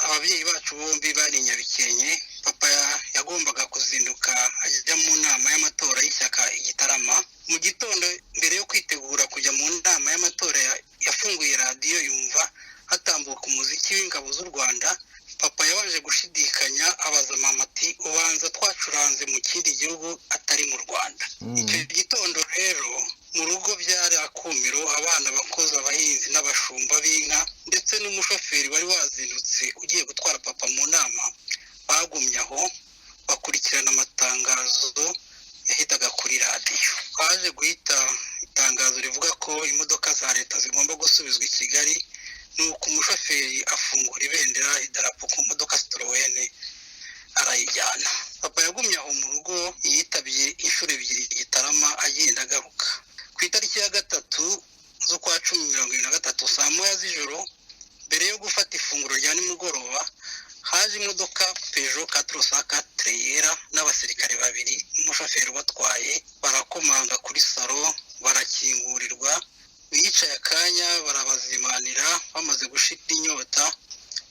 ababyeyi bacu bombi bari Nyabikenke papa yagombaga kuzinduka ajya mu nama y'amatora y'ishyaka Igitarama mu gitondo mbere yo kwitegura kujya mu nama y'amatora yafunguye radio yumva hatambuka umuziki w'ingabo z'u Rwanda papa yabaje gushidikanya abaza mama ati ubanza twacuranze mu kindi gihugu atari mu Rwanda. Icyo gitondo rero mu rugo byari akumiro abana bakoze abahinzi n'abashumba b'inka ndetse n'umushoferi wari wazindutse ugiye gutwara papa mu nama bagumye aho bakurikirana amatangazo yahitaga kuri radio. Haje guhita itangazo rivuga ko imodoka za leta zigomba gusubizwa i Kigali nuko umushoferi afungura ibendera idarapo ku modoka Citroën arayijyana. Papa yagumye aho mu rugo yitabye inshuro 2 Igitarama agenda agaruka. Ku itariki ya 3 z'ukwa 10/23 saa 1 z'ijoro mbere yo gufata ifunguro rya nimugoroba haje imodoka Peugeot 404 yera n'abasirikare 2 umushoferi batwaye barakomanga kuri salo barakingurirwa bicaye akanya barabazimanira bamaze gushira inyota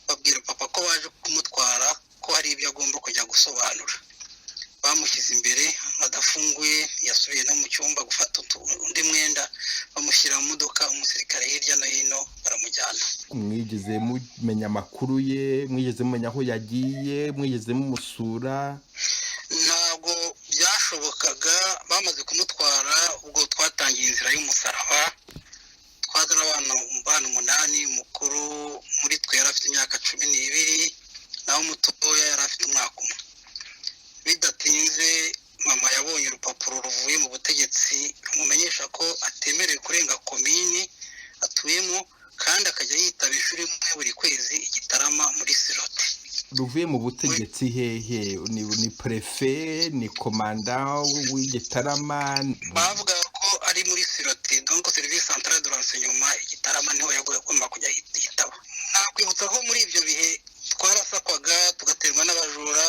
babwira papa ko baje kumutwara ko hari ibyo agomba kujya gusobanura. Bamushyize imbere adafunguye yasubiye no mu cyumba gufata undi mwenda bamushyira mu modoka umusirikare hirya no hino baramujyana. Mwigeze mumenya amakuru ye mwigeze mumenya aho yagiye mwigeze mumusura? Ntabwo byashobokaga bamaze kumutwara ubwo twatangiye inzira y'umusaraba twazana abana 8 mukuru muri twe yari afite imyaka 12 naho mutoya yari afite umwaka umwe. Bidatinze mama yabonye urupapuro ruvuye mu butegetsi rumumenyesha ko atemerewe kurenga komini atuyemo kandi akajya yitaba ishuri buri kwezi Igitarama muri Sirote. Ruvuye mu butegetsi hehe ni prefe ni komanda w'Igitarama? Bavuga ko ari muri Sirote donc service central de renseignement Igitarama niho yagomba kujya yitaba. Nakwibutsa ko muri ibyo bihe twarasakwaga tugaterwa n'abajura.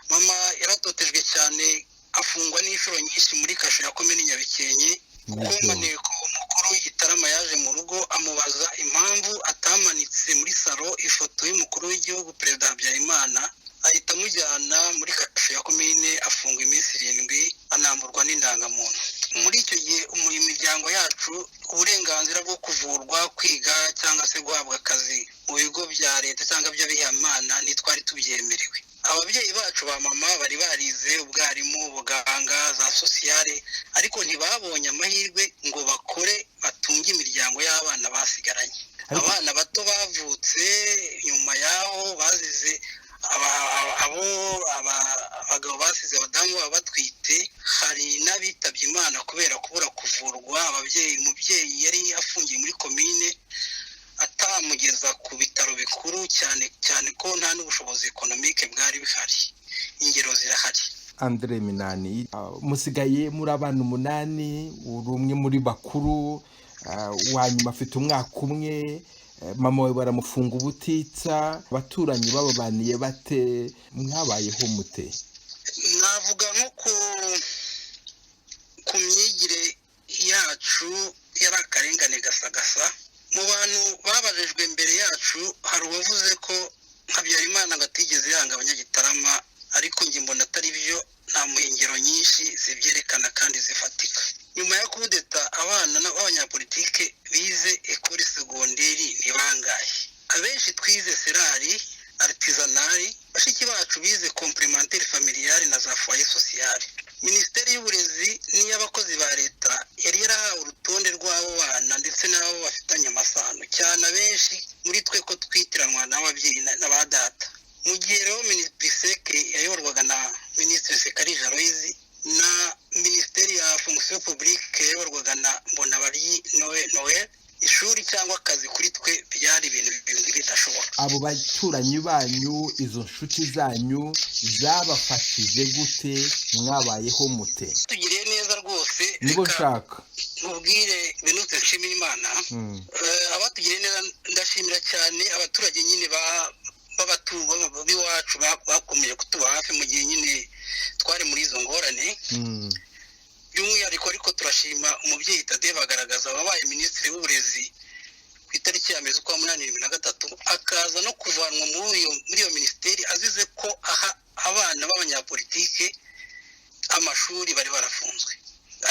Mama yaratotejwe cyane afungwa n'inshuro nyinshi muri kasho ya komini Nyabikenke kuko maneko umukuru w'Igitarama yaje mu rugo amubaza impamvu atamanitse muri salo ifoto y'umukuru w'igihugu Perezida Habyarimana ahita amujyana muri kasho ya komine afungwa iminsi 7 anamburwa n'indangamuntu. Muri icyo gihe imiryango yacu uburenganzira bwo kuvurwa kwiga cyangwa se guhabwa akazi mu bigo bya leta cyangwa by'abihimana nitwari tubyemerewe. Ababyeyi bacu ba mama bari barize ubwarimu ubuganga za sociale ariko ntibabonye amahirwe ngo bakore batunge imiryango y'abana basigaranye. Abana bato bavutse nyuma yaho bazize abagabo basize abadamu batwite hari n'abitabye Imana kubera kubura kuvurwa. Umubyeyi yari afungiye muri komine atamugeza ku bitaro bikuru, cyane cyane ko nta n'ubushobozi ekonomike bwari bihari. Ingero zirahari. Andre Minani, musigaye muri abana 8, uri umwe muri bakuru, wanyuma afite umwaka umwe, mama we baramufunga ubutitsa, abaturanyi bababaniye bate, mwabayeho mute? Navuga nko ku myigire yacu yari akarengane gasagasa. Mu bantu babajejwe imbere yacu hari uwavuze ko Habyarimana ngatigeze yanga abanyagitarama, ariko njye mbona atari byo. Nta muhingiro nyinshi zibyerekana kandi zifatika. Nyuma yo kudeta abana n'abanyapolitike bize ekole segonderi ni bangahe? Abenshi twize serari artisanari, bashiki bacu bize complémentaire familiale na za foyer sociale. Minisiteri y'uburezi n'iy'abakozi ba leta yari yarahawe urutonde rw'abo bana ndetse n'abo bafitanye amasano, cyane abenshi muri twe ko twitiranwa n'ababyeyi n'abadata. Mu gihe rero Minisiteri yayoborwaga na Minisitiri Sekarija Loise na Minisiteri ya Fonction Publique yayoborwaga na Mbonabaryi Noel, ishuri cyangwa akazi kuri twe byari ibintu bidashoboka. Abo baturanyi banyu, izo nshuti zanyu zabafashije gute, mwabayeho mute? Tugiriye neza rwose. Nibo nshaka mubwire Benute nshimira Imana. Abatugiriye neza ndashimira cyane abaturage nyine b'iwacu bakomeje kutuba hafi mu gihe nyine twari muri izo ngorane. By'umwihariko ariko turashima umubyeyi Tade bagaragaza wabaye minisitiri w'uburezi ku itariki ya mezi kwa 2023, akaza no kuvanwa muri iyo minisiteri azize ko aha abana b'abanyapolitike amashuri bari barafunzwe.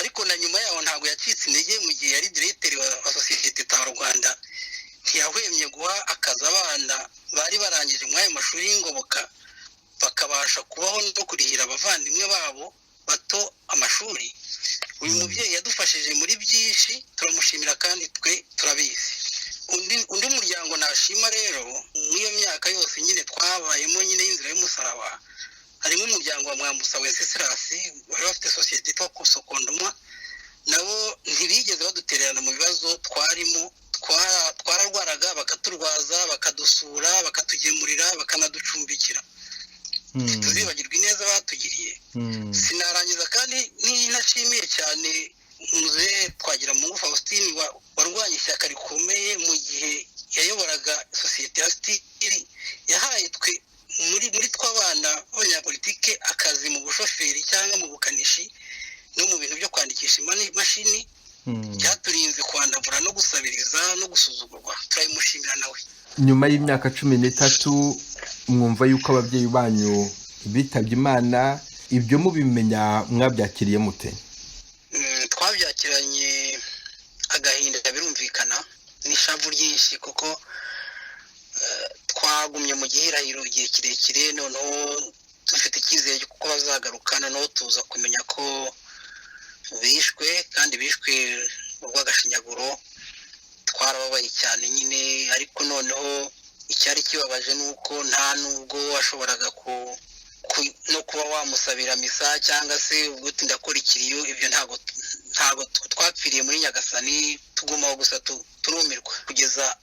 Ariko na nyuma yaho ntabwo yacitse intege. Mu gihe yari directeur wa Societe ta Rwanda ntiyahwemye guha akazi abana bari barangije muri ayo mashuri y'ingoboka, bakabasha kubaho no kurihira abavandimwe babo bato amashuri. Uyu mubyeyi yadufashije muri byinshi, turamushimira kandi twe turabizi. Undi muryango nashima rero muri iyo myaka yose nyine twabayemo nyine y'inzira y'umusaraba, harimo umuryango wa Mwambusa Wenceslas wari bafite societe yitwa Kusokondoma. Nabo ntibigeze badutererana mu bibazo twarimo. Twararwaraga bakaturwaza, bakadusura, bakatugemurira, bakanaducumbikira. Tuzibagirwa ineza batugiriye. Sinarangiza kandi ninashimiye cyane muzehe Twagiramungu Faustin warwanye ishyaka rikomeye mu gihe yayoboraga Societe ya Stili. Yahaye twe muri tw'abana b'abanyapolitike akazi mu bushoferi cyangwa mu bukanishi no mu bintu byo kwandikisha imashini. Byaturinze kwandavura no gusabiriza no gusuzugurwa. Turayimushimira nawe. Nyuma y'imyaka 13 mwumva yuko ababyeyi banyu bitabye Imana, ibyo mubimenya mwabyakiriye mute? Twabyakiranye agahinda birumvikana n'ishavu ryinshi, kuko twagumye mu gihirahiro igihe kirekire, noneho dufite icyizere kuko bazagaruka, noneho tuza kumenya ko bishwe kandi bishwe urw'agashinyaguro. Twarababaye cyane nyine, ariko noneho icyari kibabaje nuko nta nubwo washoboraga no kuba wamusabira misa cyangwa se ubwo ndakora ikiriyo. Ibyo ntago twapfiriye muri Nyagasani, tugumaho gusa turumirwa. Kugeza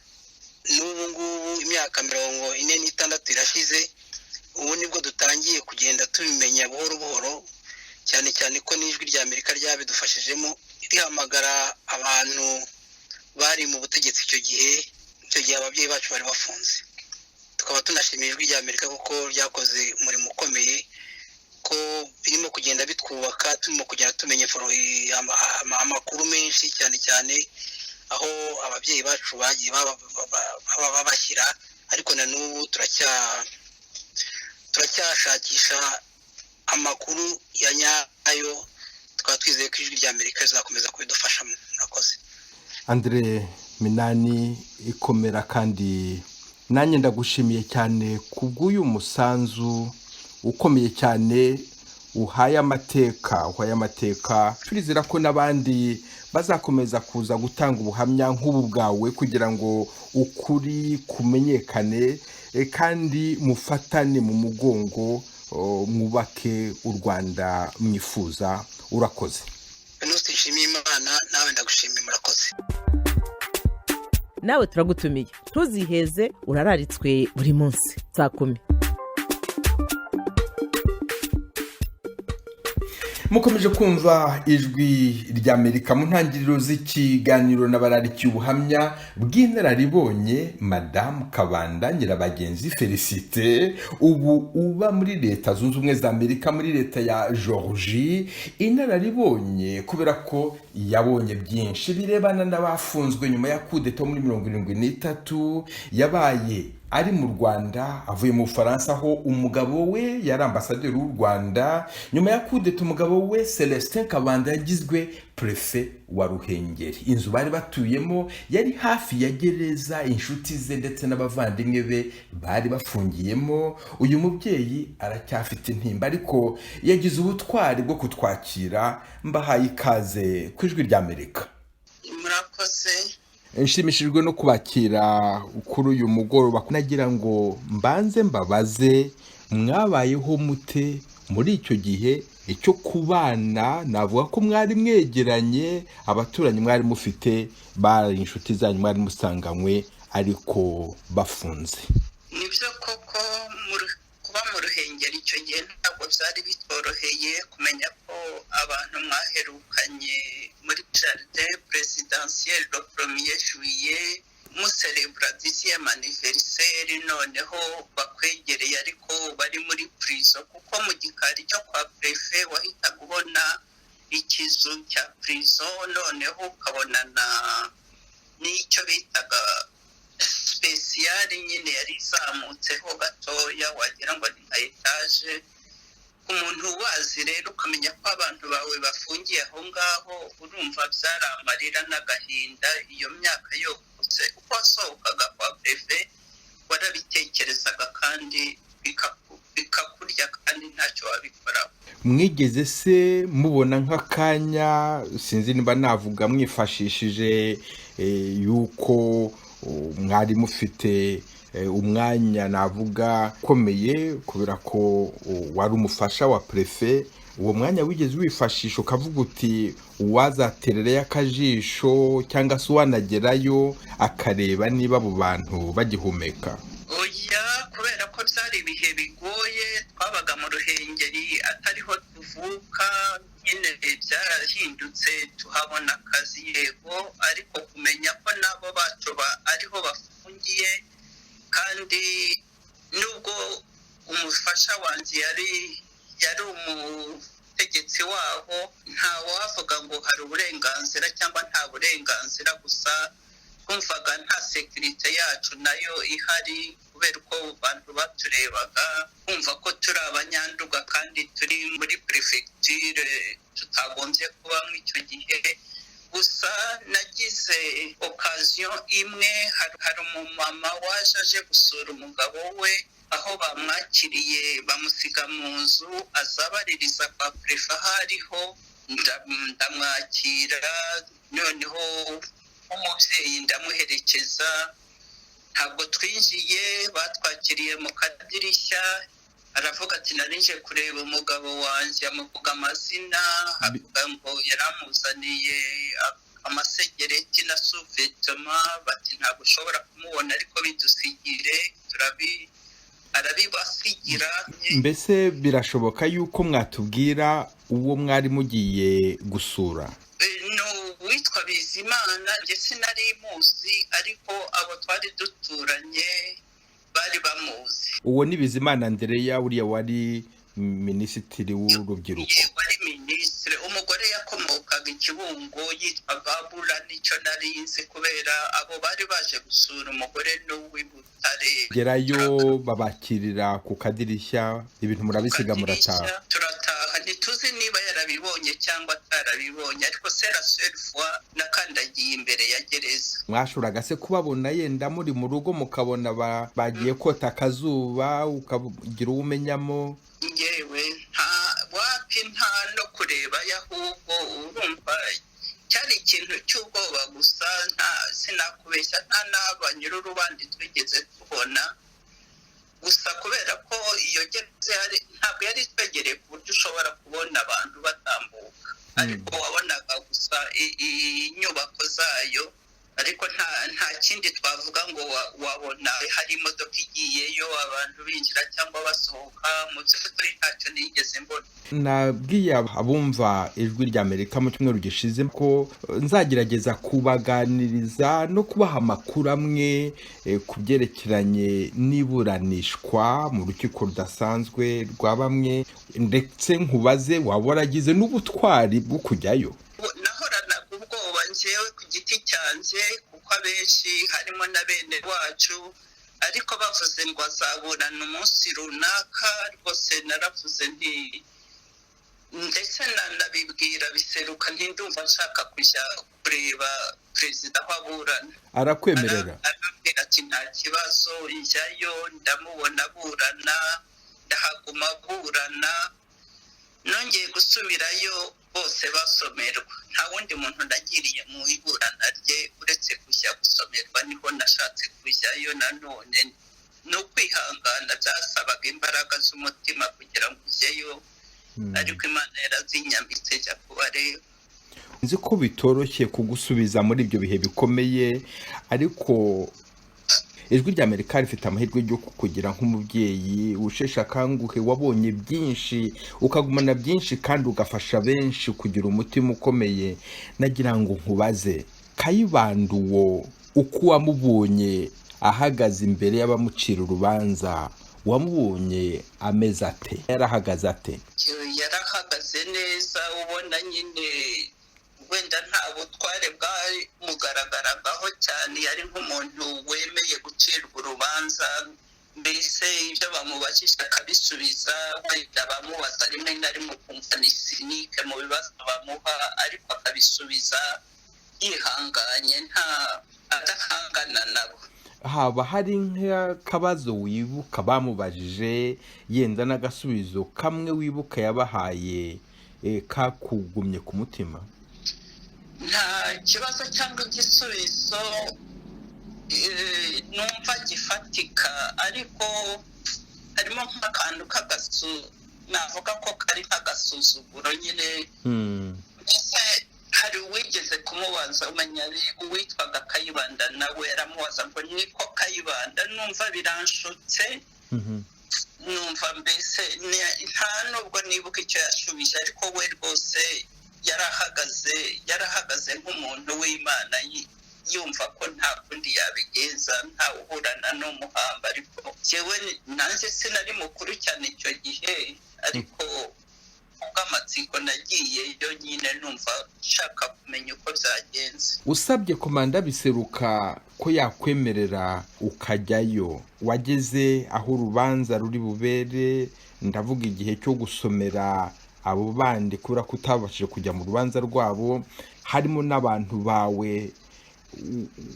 n'ubu ngubu imyaka 46 irashize, ubu nibwo dutangiye kugenda tubimenya buhoro buhoro, cyane cyane ko n'ijwi rya Amerika ryabidufashijemo rihamagara abantu bari mu butegetsi icyo gihe ababyeyi bacu bari bafunze. Tukaba tunashimira ijwi rya Amerika kuko ryakoze umurimo ukomeye, ko birimo kugenda bitwubaka, turimo kugenda tumenya amakuru menshi, cyane cyane aho ababyeyi bacu bagiye babashyira. Ariko na n'ubu turacyashakisha amakuru ya nyayo. Tukaba twizeye ko ijwi rya Amerika rizakomeza kubidufashamo. Murakoze. Andre Minani, ikomera kandi nanjye ndagushimiye cyane kubw'uyu musanzu ukomeye cyane uhaye amateka. Turizera ko n'abandi bazakomeza kuza gutanga ubuhamya nk'ubu bwawe kugira ngo ukuri kumenyekane, kandi mufatane mu mugongo mwubake u Rwanda mwifuza. urakoze. Venuste Nshimiyimana, nawe ndagushimiye, murakoze. nawe turagutumiye ntuziheze, urararitswe buri munsi saa 10. Mukomeje kumva ijwi ry'Amerika mu ntangiriro z'ikiganiro n'abararikiye ubuhamya bw'inararibonye Madame Kabanda Nyirabagenzi Felicite, ubu uba muri Leta Zunze Ubumwe za Amerika muri leta ya Georgie. Inararibonye kubera ko yabonye byinshi birebana n'abafunzwe nyuma ya kudeta muri 73 yabaye ari mu Rwanda avuye mu Faransa, aho umugabo we yari ambasaderi w'u Rwanda. Nyuma ya kudeta umugabo we Celestin Kabanda yagizwe prefe wa Ruhengeri. Inzu bari batuyemo yari hafi ya gereza, inshuti ze ndetse n'abavandimwe be bari bafungiyemo. Uyu mubyeyi aracyafite intimba ariko yagize ubutwari bwo kutwakira. Mbahaye ikaze ku ijwi ry'Amerika. Murakoze. Nshimishijwe no kubakira kuri uyu mugoroba. Nagira ngo mbanze mbabaze, mwabayeho mute muri icyo gihe icyo kubana? Navuga ko mwari mwegeranye, abaturanyi mwari mufite bari inshuti zanyu mwari musanganywe ariko bafunze. Nibyo koko kuba mu Ruhengeri icyo gihe ntabwo byari bitoroheye kumenya ko abantu mwaherukanye muri jardin présidentiel le 1er juillet muserebra 10e anniversaire, noneho bakwegereye ariko bari muri prison, kuko mu gikari cyo kwa prefe wahita kubona ikizu cya prison, noneho ukabonana n'icyo bitaga special nyine yari izamutseho gatoya wagira ngo ni etage. Umuntu wazi rero ukamenya ko abantu bawe bafungiye aho ngaho, urumva byaramarira n'agahinda. Iyo myaka yose uko wasohokaga kwa prefe warabitekerezaga kandi bikakurya kandi ntacyo wabikoraho. Mwigeze se mubona nk'akanya, sinzi niba navuga mwifashishije yuko mwari mufite umwanya navuga komeye kubera ko wari umufasha wa prefe, uwo mwanya wigeze wifashisha ukavuga uti uwazaterera y'akajisho cyangwa se uwanagerayo akareba niba abo bantu bagihumeka? Oya, kubera ko byari ibihe bigoye, twabaga mu Ruhengeri atariho tuvuka, nyine byarahindutse tuhabona akazi yego, ariko kumenya ko nabo bacu ariho bafungiye, kandi nubwo umufasha wanjye yari umutegetsi waho, nta wavuga ngo hari uburenganzira cyangwa nta burenganzira, gusa twumvaga nta sekirite yacu nayo ihari kubera uko abantu baturebaga, kumva ko turi abanyanduga kandi turi muri prefecture tutagombye kuba mu icyo gihe. Gusa nagize occasion imwe, hari umumama waje aje gusura umugabo we, aho bamwakiriye bamusiga mu nzu, azabaririza kwa prefe aho ariho, ndamwakira, noneho umubyeyi ndamuherekeza. Ntabwo twinjiye, batwakiriye mu kadirishya, aravuga ati narinje kureba umugabo wanjye, amuvuga amazina, avuga ngo yaramuzaniye amasegereti na suvetoma, bati ntabwo ushobora kumubona ariko bidusigire, arabibasigira. Mbese birashoboka yuko mwatubwira uwo mwari mugiye gusura? Witwa Bizimana, njye sinari muzi ariko abo twari duturanye bari bamuzi. Uwo ni Bizimana Andrea, uriya wari minisitiri w'urubyiruko? Wari minisitiri. Umugore yakomokaga Ikibungo yitwa Babura, nicyo narinzi kubera abo bari baje gusura umugore n'uw'i Butare. Gerayo babakirira ku kadirishya, ibintu murabisiga murataha? Turataha, ntituzi niba yarabibonye cyangwa atarabibonye, ariko sera selfwa nakandagiye imbere ya gereza. Mwashuraga se kubabona yenda muri mu rugo mukabona bagiye kota akazuba ukagira umenyamo? Yewe nta no kureba ahubwo urumva cyari ikintu cy'ubwoba gusa, sinakubeshya nta n'abanyururu bandi twigeze tubona, gusa kubera ko iyo gereza ntabwo yari twegereye ku buryo ushobora kubona abantu batambuka. ariko wabonaga gusa inyubako zayo ariko nta kindi twavuga ngo wabona hari imodoka igiyeyo abantu binjira cyangwa basohoka mu by'ukuri ntacyo nigeze mbona. Nabwiye abumva ijwi rya Amerika mu cyumweru gishize ko nzagerageza kubaganiriza no kubaha amakuru amwe ku byerekeranye n'iburanishwa mu rukiko rudasanzwe rwa bamwe, ndetse nkubaze waba waragize n'ubutwari bwo kujyayo. Nahoranaga ubwoba njyewe ku giti cyanjye kuko abenshi harimo na bene wacu, ariko bavuze ngo azaburana umunsi runaka, rwose naravuze nti ndetse nanabibwira biseruka ndumva nshaka kujya kureba perezida aho aburana. Arakwemerera? Arambwira ati nta kibazo, njyayo ndamubona aburana, ndahaguma aburana, nongeye gusubirayo bose basomerwa. Nta wundi muntu nagiriye mu iburana rye uretse kujya gusomerwa, niho nashatse kujyayo. Nanone no kwihangana byasabaga imbaraga z'umutima kugira ngo ujyeyo, ariko Imana yarazinyambitse jya kubareba. Nzi ko bitoroshye kugusubiza muri ibyo bihe bikomeye, ariko ijwi rya Amerika rifite amahirwe yo kukugira nk'umubyeyi usheshe akanguhe, wabonye byinshi ukagumana byinshi kandi ugafasha benshi kugira umutima ukomeye. Nagira ngo nkubaze, Kayibanda uwo uko wamubonye ahagaze imbere y'abamucira urubanza, wamubonye ameze ate? Yarahagaze ate? Yarahagaze neza, ubona nyine wenda nta butware bwamugaragaraho cyane, yari nk'umuntu wemeye gucirwa urubanza, mbese ibyo bamubajije akabisubiza, wenda bamubaza rimwe na rimwe ukumva ni sinike mu bibazo bamuha, ariko akabisubiza yihanganye, nta adahangana nabo. Haba hari nk'akabazo wibuka bamubajije, yenda n'agasubizo kamwe wibuka yabahaye kakugumye ku mutima? Nta kibazo cyangwa igisubizo numva gifatika, ariko harimo nk'akantu navuga ko kari nk'agasuzuguro nyine. Hari uwigeze kumubaza, umenya uwitwaga Kayibanda, nawe yaramubaza ngo niko Kayibanda, numva biranshutse, numva mbese nta nubwo nibuka icyo yashubije, ariko we rwose yarahagaze nk'umuntu w'Imana, yumva ko nta kundi yabigenza, nta uburana n'umuhamba. Ariko jewe nanjye sinari mukuru cyane icyo gihe, ariko ubw'amatsiko nagiyeyo nyine numva nshaka kumenya uko byagenze. Usabye komanda Biseruka ko yakwemerera ukajyayo, wageze aho urubanza ruri bubere, ndavuga igihe cyo gusomera abo bandi kubera ko utabashije kujya mu rubanza rwabo, harimo n'abantu bawe,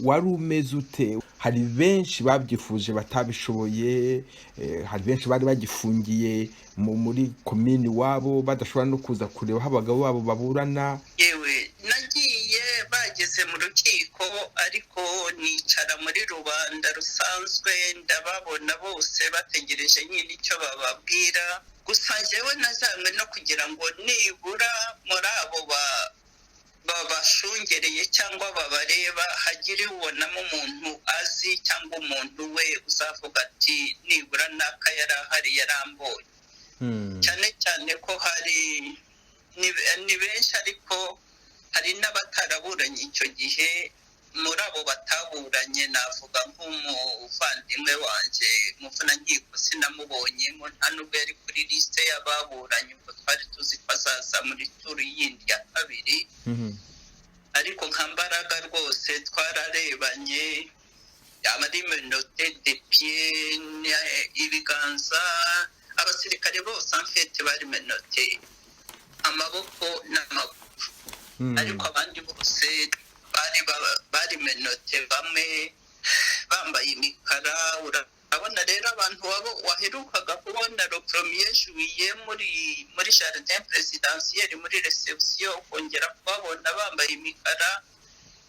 wari umeze ute? Hari benshi babyifuje batabishoboye, hari benshi bari bagifungiye muri komini wabo badashobora no kuza kureba aho abagabo babo baburana. Yewe nagiye bageze mu rukiko, ariko nicara muri rubanda rusanzwe, ndababona bose bategereje nyine icyo bababwira. Gusa njyewe nazanywe no kugira ngo nibura muri abo babashungereye cyangwa babareba hagire ubonamo umuntu azi, cyangwa umuntu we uzavuga ati nibura naka yari ahari yarambonye. Cyane cyane ko hari ni benshi, ariko hari n'abataraburanye icyo gihe. Muri abo bataburanye navuga nk'umuvandimwe wanjye Muvunangiko, sinamubonyemo, nta nubwo yari kuri liste y'ababuranye, ubwo twari tuzi ko azaza muri turu yindi ya kabiri. Ariko nka Mbaraga rwose twararebanye, ari menote de pied, ibiganza, abasirikare bose amfete bari menote amaboko n'amaguru, ariko abandi bose bari menote, bamwe bambaye imikara. Urabona rero abantu waherukaga kubona le premier juillet muri jardin présidentiel muri reception, kongera kubabona bambaye imikara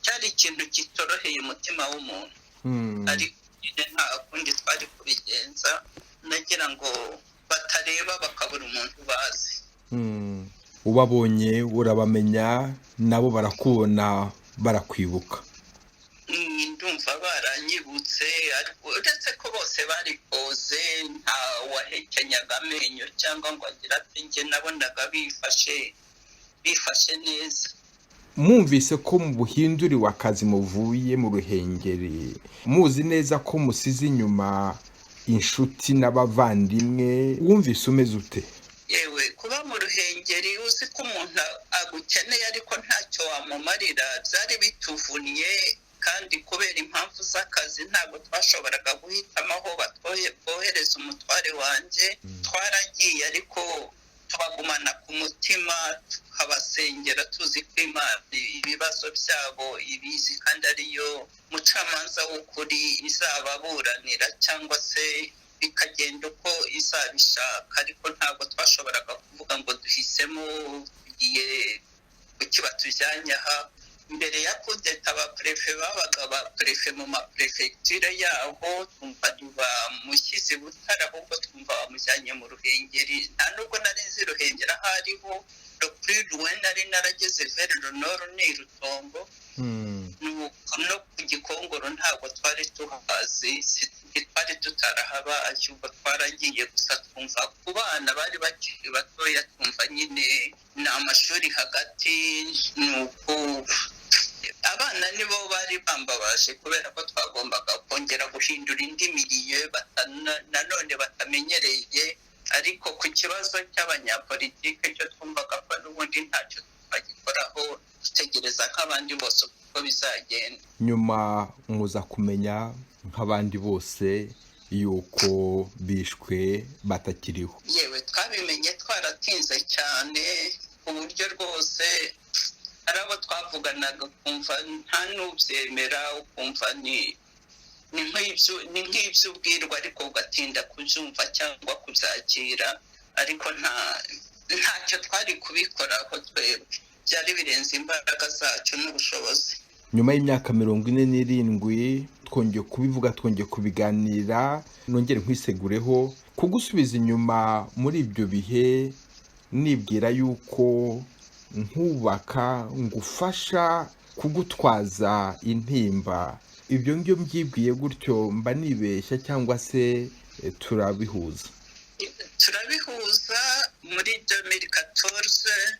cyari ikintu kitoroheye umutima w'umuntu. Ariko nta kundi twari kubigenza, nagira ngo batareba bakabura umuntu bazi. ubabonye urabamenya nabo barakubona barakwibuka? Ndumva baranyibutse ariko uretse ko bose bari poze nta wahekenyaga amenyo cyangwa ngo agira ati njye nabonaga bifashe neza. Mwumvise ko mu buhinduriwe akazi muvuye mu Ruhengeri, muzi neza ko musize inyuma inshuti n'abavandimwe, wumvise umeze ute? Yewe kuba mu Ruhengeri uzi ko umuntu agukeneye ariko ntacyo wamumarira byari bituvuniye, kandi kubera impamvu z'akazi ntabwo twashoboraga guhitamo aho bohereza umutware wanjye. Twaragiye ariko tubagumana ku mutima, tukabasengera tuzi ko Imana ibibazo byabo ibizi kandi ariyo mucamanza w'ukuri izababuranira cyangwa se bikagenda uko izabishaka. Ariko ntabwo twashoboraga kuvuga ngo duhisemo tugiye kuki batujyanye aha. Mbere ya kudeta abaprefe babaga abaprefe mu maprefegiture yaho, twumva bamushyize Butare ahubwo twumva bamujyanye mu Ruhengeri. Nta nubwo nari nzi Ruhengeri aho ariho, Ruwe nari narageze Vere Runoro ni Rutongo, no ku Gikongoro ntabwo twari tuhazi, twari tutarahabaye. Ubwo twaragiye gusa twumva ku bana bari bakiri batoya, twumva nyine ni amashuri hagati, nuko abana nibo bari bambabaje kubera ko twagombaga kongera guhindura indi miliyo nanone batamenyereye. Ariko ku kibazo cy'abanyapolitike cyo twumvaga ko n'ubundi ntacyo twagikoraho, dutegereza nk'abandi bose uko bizagenda. Nyuma muza kumenya nk'abandi bose yuko bishwe batakiriho? Yewe twabimenye twaratinze cyane ku buryo rwose hari abo twavuganaga ukumva nta n'ubyemera, ukumva ni nk'ibyo ubwirwa ariko ugatinda kubyumva cyangwa kubyakira. Ariko ntacyo twari kubikoraho twebwe, byari birenze imbaraga zacu n'ubushobozi. Nyuma y'imyaka 47 twongeye kubivuga, twongeye kubiganira, nongere nkwisegureho kugusubiza inyuma muri ibyo bihe, nibwira yuko nkubaka ngufasha kugutwaza intimba. Ibyo ngibyo mbyibwiye gutyo mba nibeshya cyangwa se turabihuza? Turabihuza. Muri 2014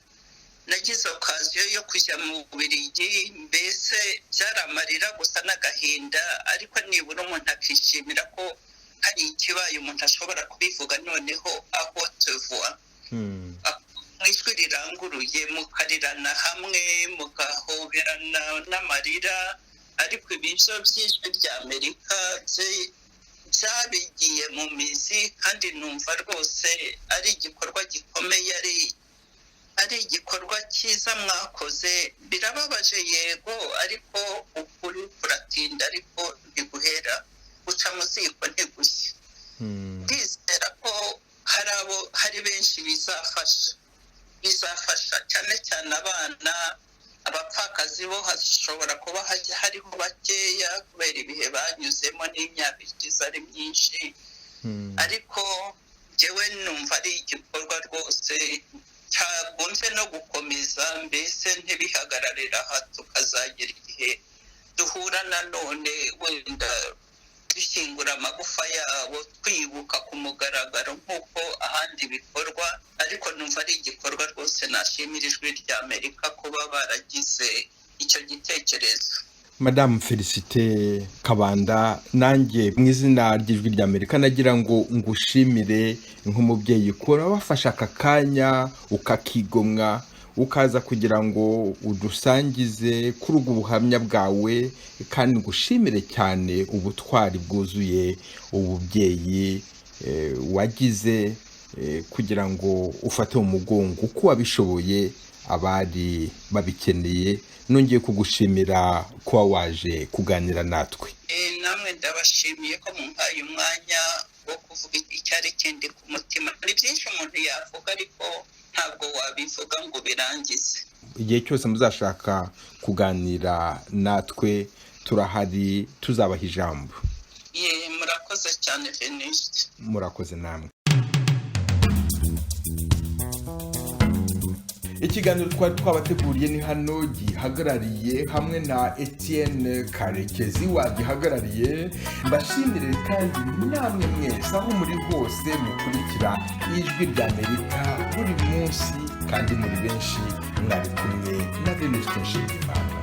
nagize okaziyo yo kujya mu Bubiligi, mbese byaramarira gusa n'agahinda, ariko nibura umuntu akishimira ko hari ikibaye umuntu ashobora kubivuga noneho aho tuvuga mw'ijwi riranguruye, mukarirana hamwe, mugahoberana n'amarira. Ariko ibyo by'ijwi ry'Amerika byabigiye mu mizi, kandi numva rwose ari igikorwa gikomeye, ari igikorwa cyiza mwakoze. Birababaje yego, ariko ukuri kuratinda ariko ntiguhera, guca mu ziko ntigushye. Ndizera ko hari benshi bizafasha cyane cyane abana. Abapfakazi bo hashobora kuba hariho bakeya kubera ibihe banyuzemo n'imyaka ishize ari myinshi, ariko njyewe numva ari igikorwa rwose cyagombye no gukomeza, mbese ntibihagararira aha, tukazagera igihe duhura nanone wenda dushyingura amagufa yabo, twibuka ku mugaragaro nk'uko ahandi bikorwa. Ariko numva ari igikorwa rwose nashimira ijwi ry'Amerika kuba baragize icyo gitekerezo. Madame Félicité Kabanda, nanjye mu izina ry'ijwi ry'Amerika nagira ngo ngushimire nk'umubyeyi ko wafashe aka kanya ukakigomwa ukaza kugira ngo udusangize kuri ubwo buhamya bwawe, kandi ngushimire cyane ubutwari bwuzuye ububyeyi wagize kugira ngo ufate mu mugongo uko wabishoboye abari babikeneye. Nongeye kugushimira kuba waje kuganira natwe. Namwe ndabashimiye ko mumpaye umwanya wo kuvuga icyari kindi ku mutima. Ni byinshi umuntu yavuga ariko ntabwo wabivuga ngo birangize. Igihe cyose muzashaka kuganira natwe turahari, tuzabaha ijambo. Murakoze cyane Venuste. Murakoze namwe. ikiganiro twari twabateguriye ni hano gihagarariye hamwe na Etienne Karekezi wagihagarariye. Mbashimire kandi namwe mwese aho muri hose mukurikira Ijwi ry'Amerika buri munsi kandi muri benshi mwari kumwe na Venuste Nshimiyimana.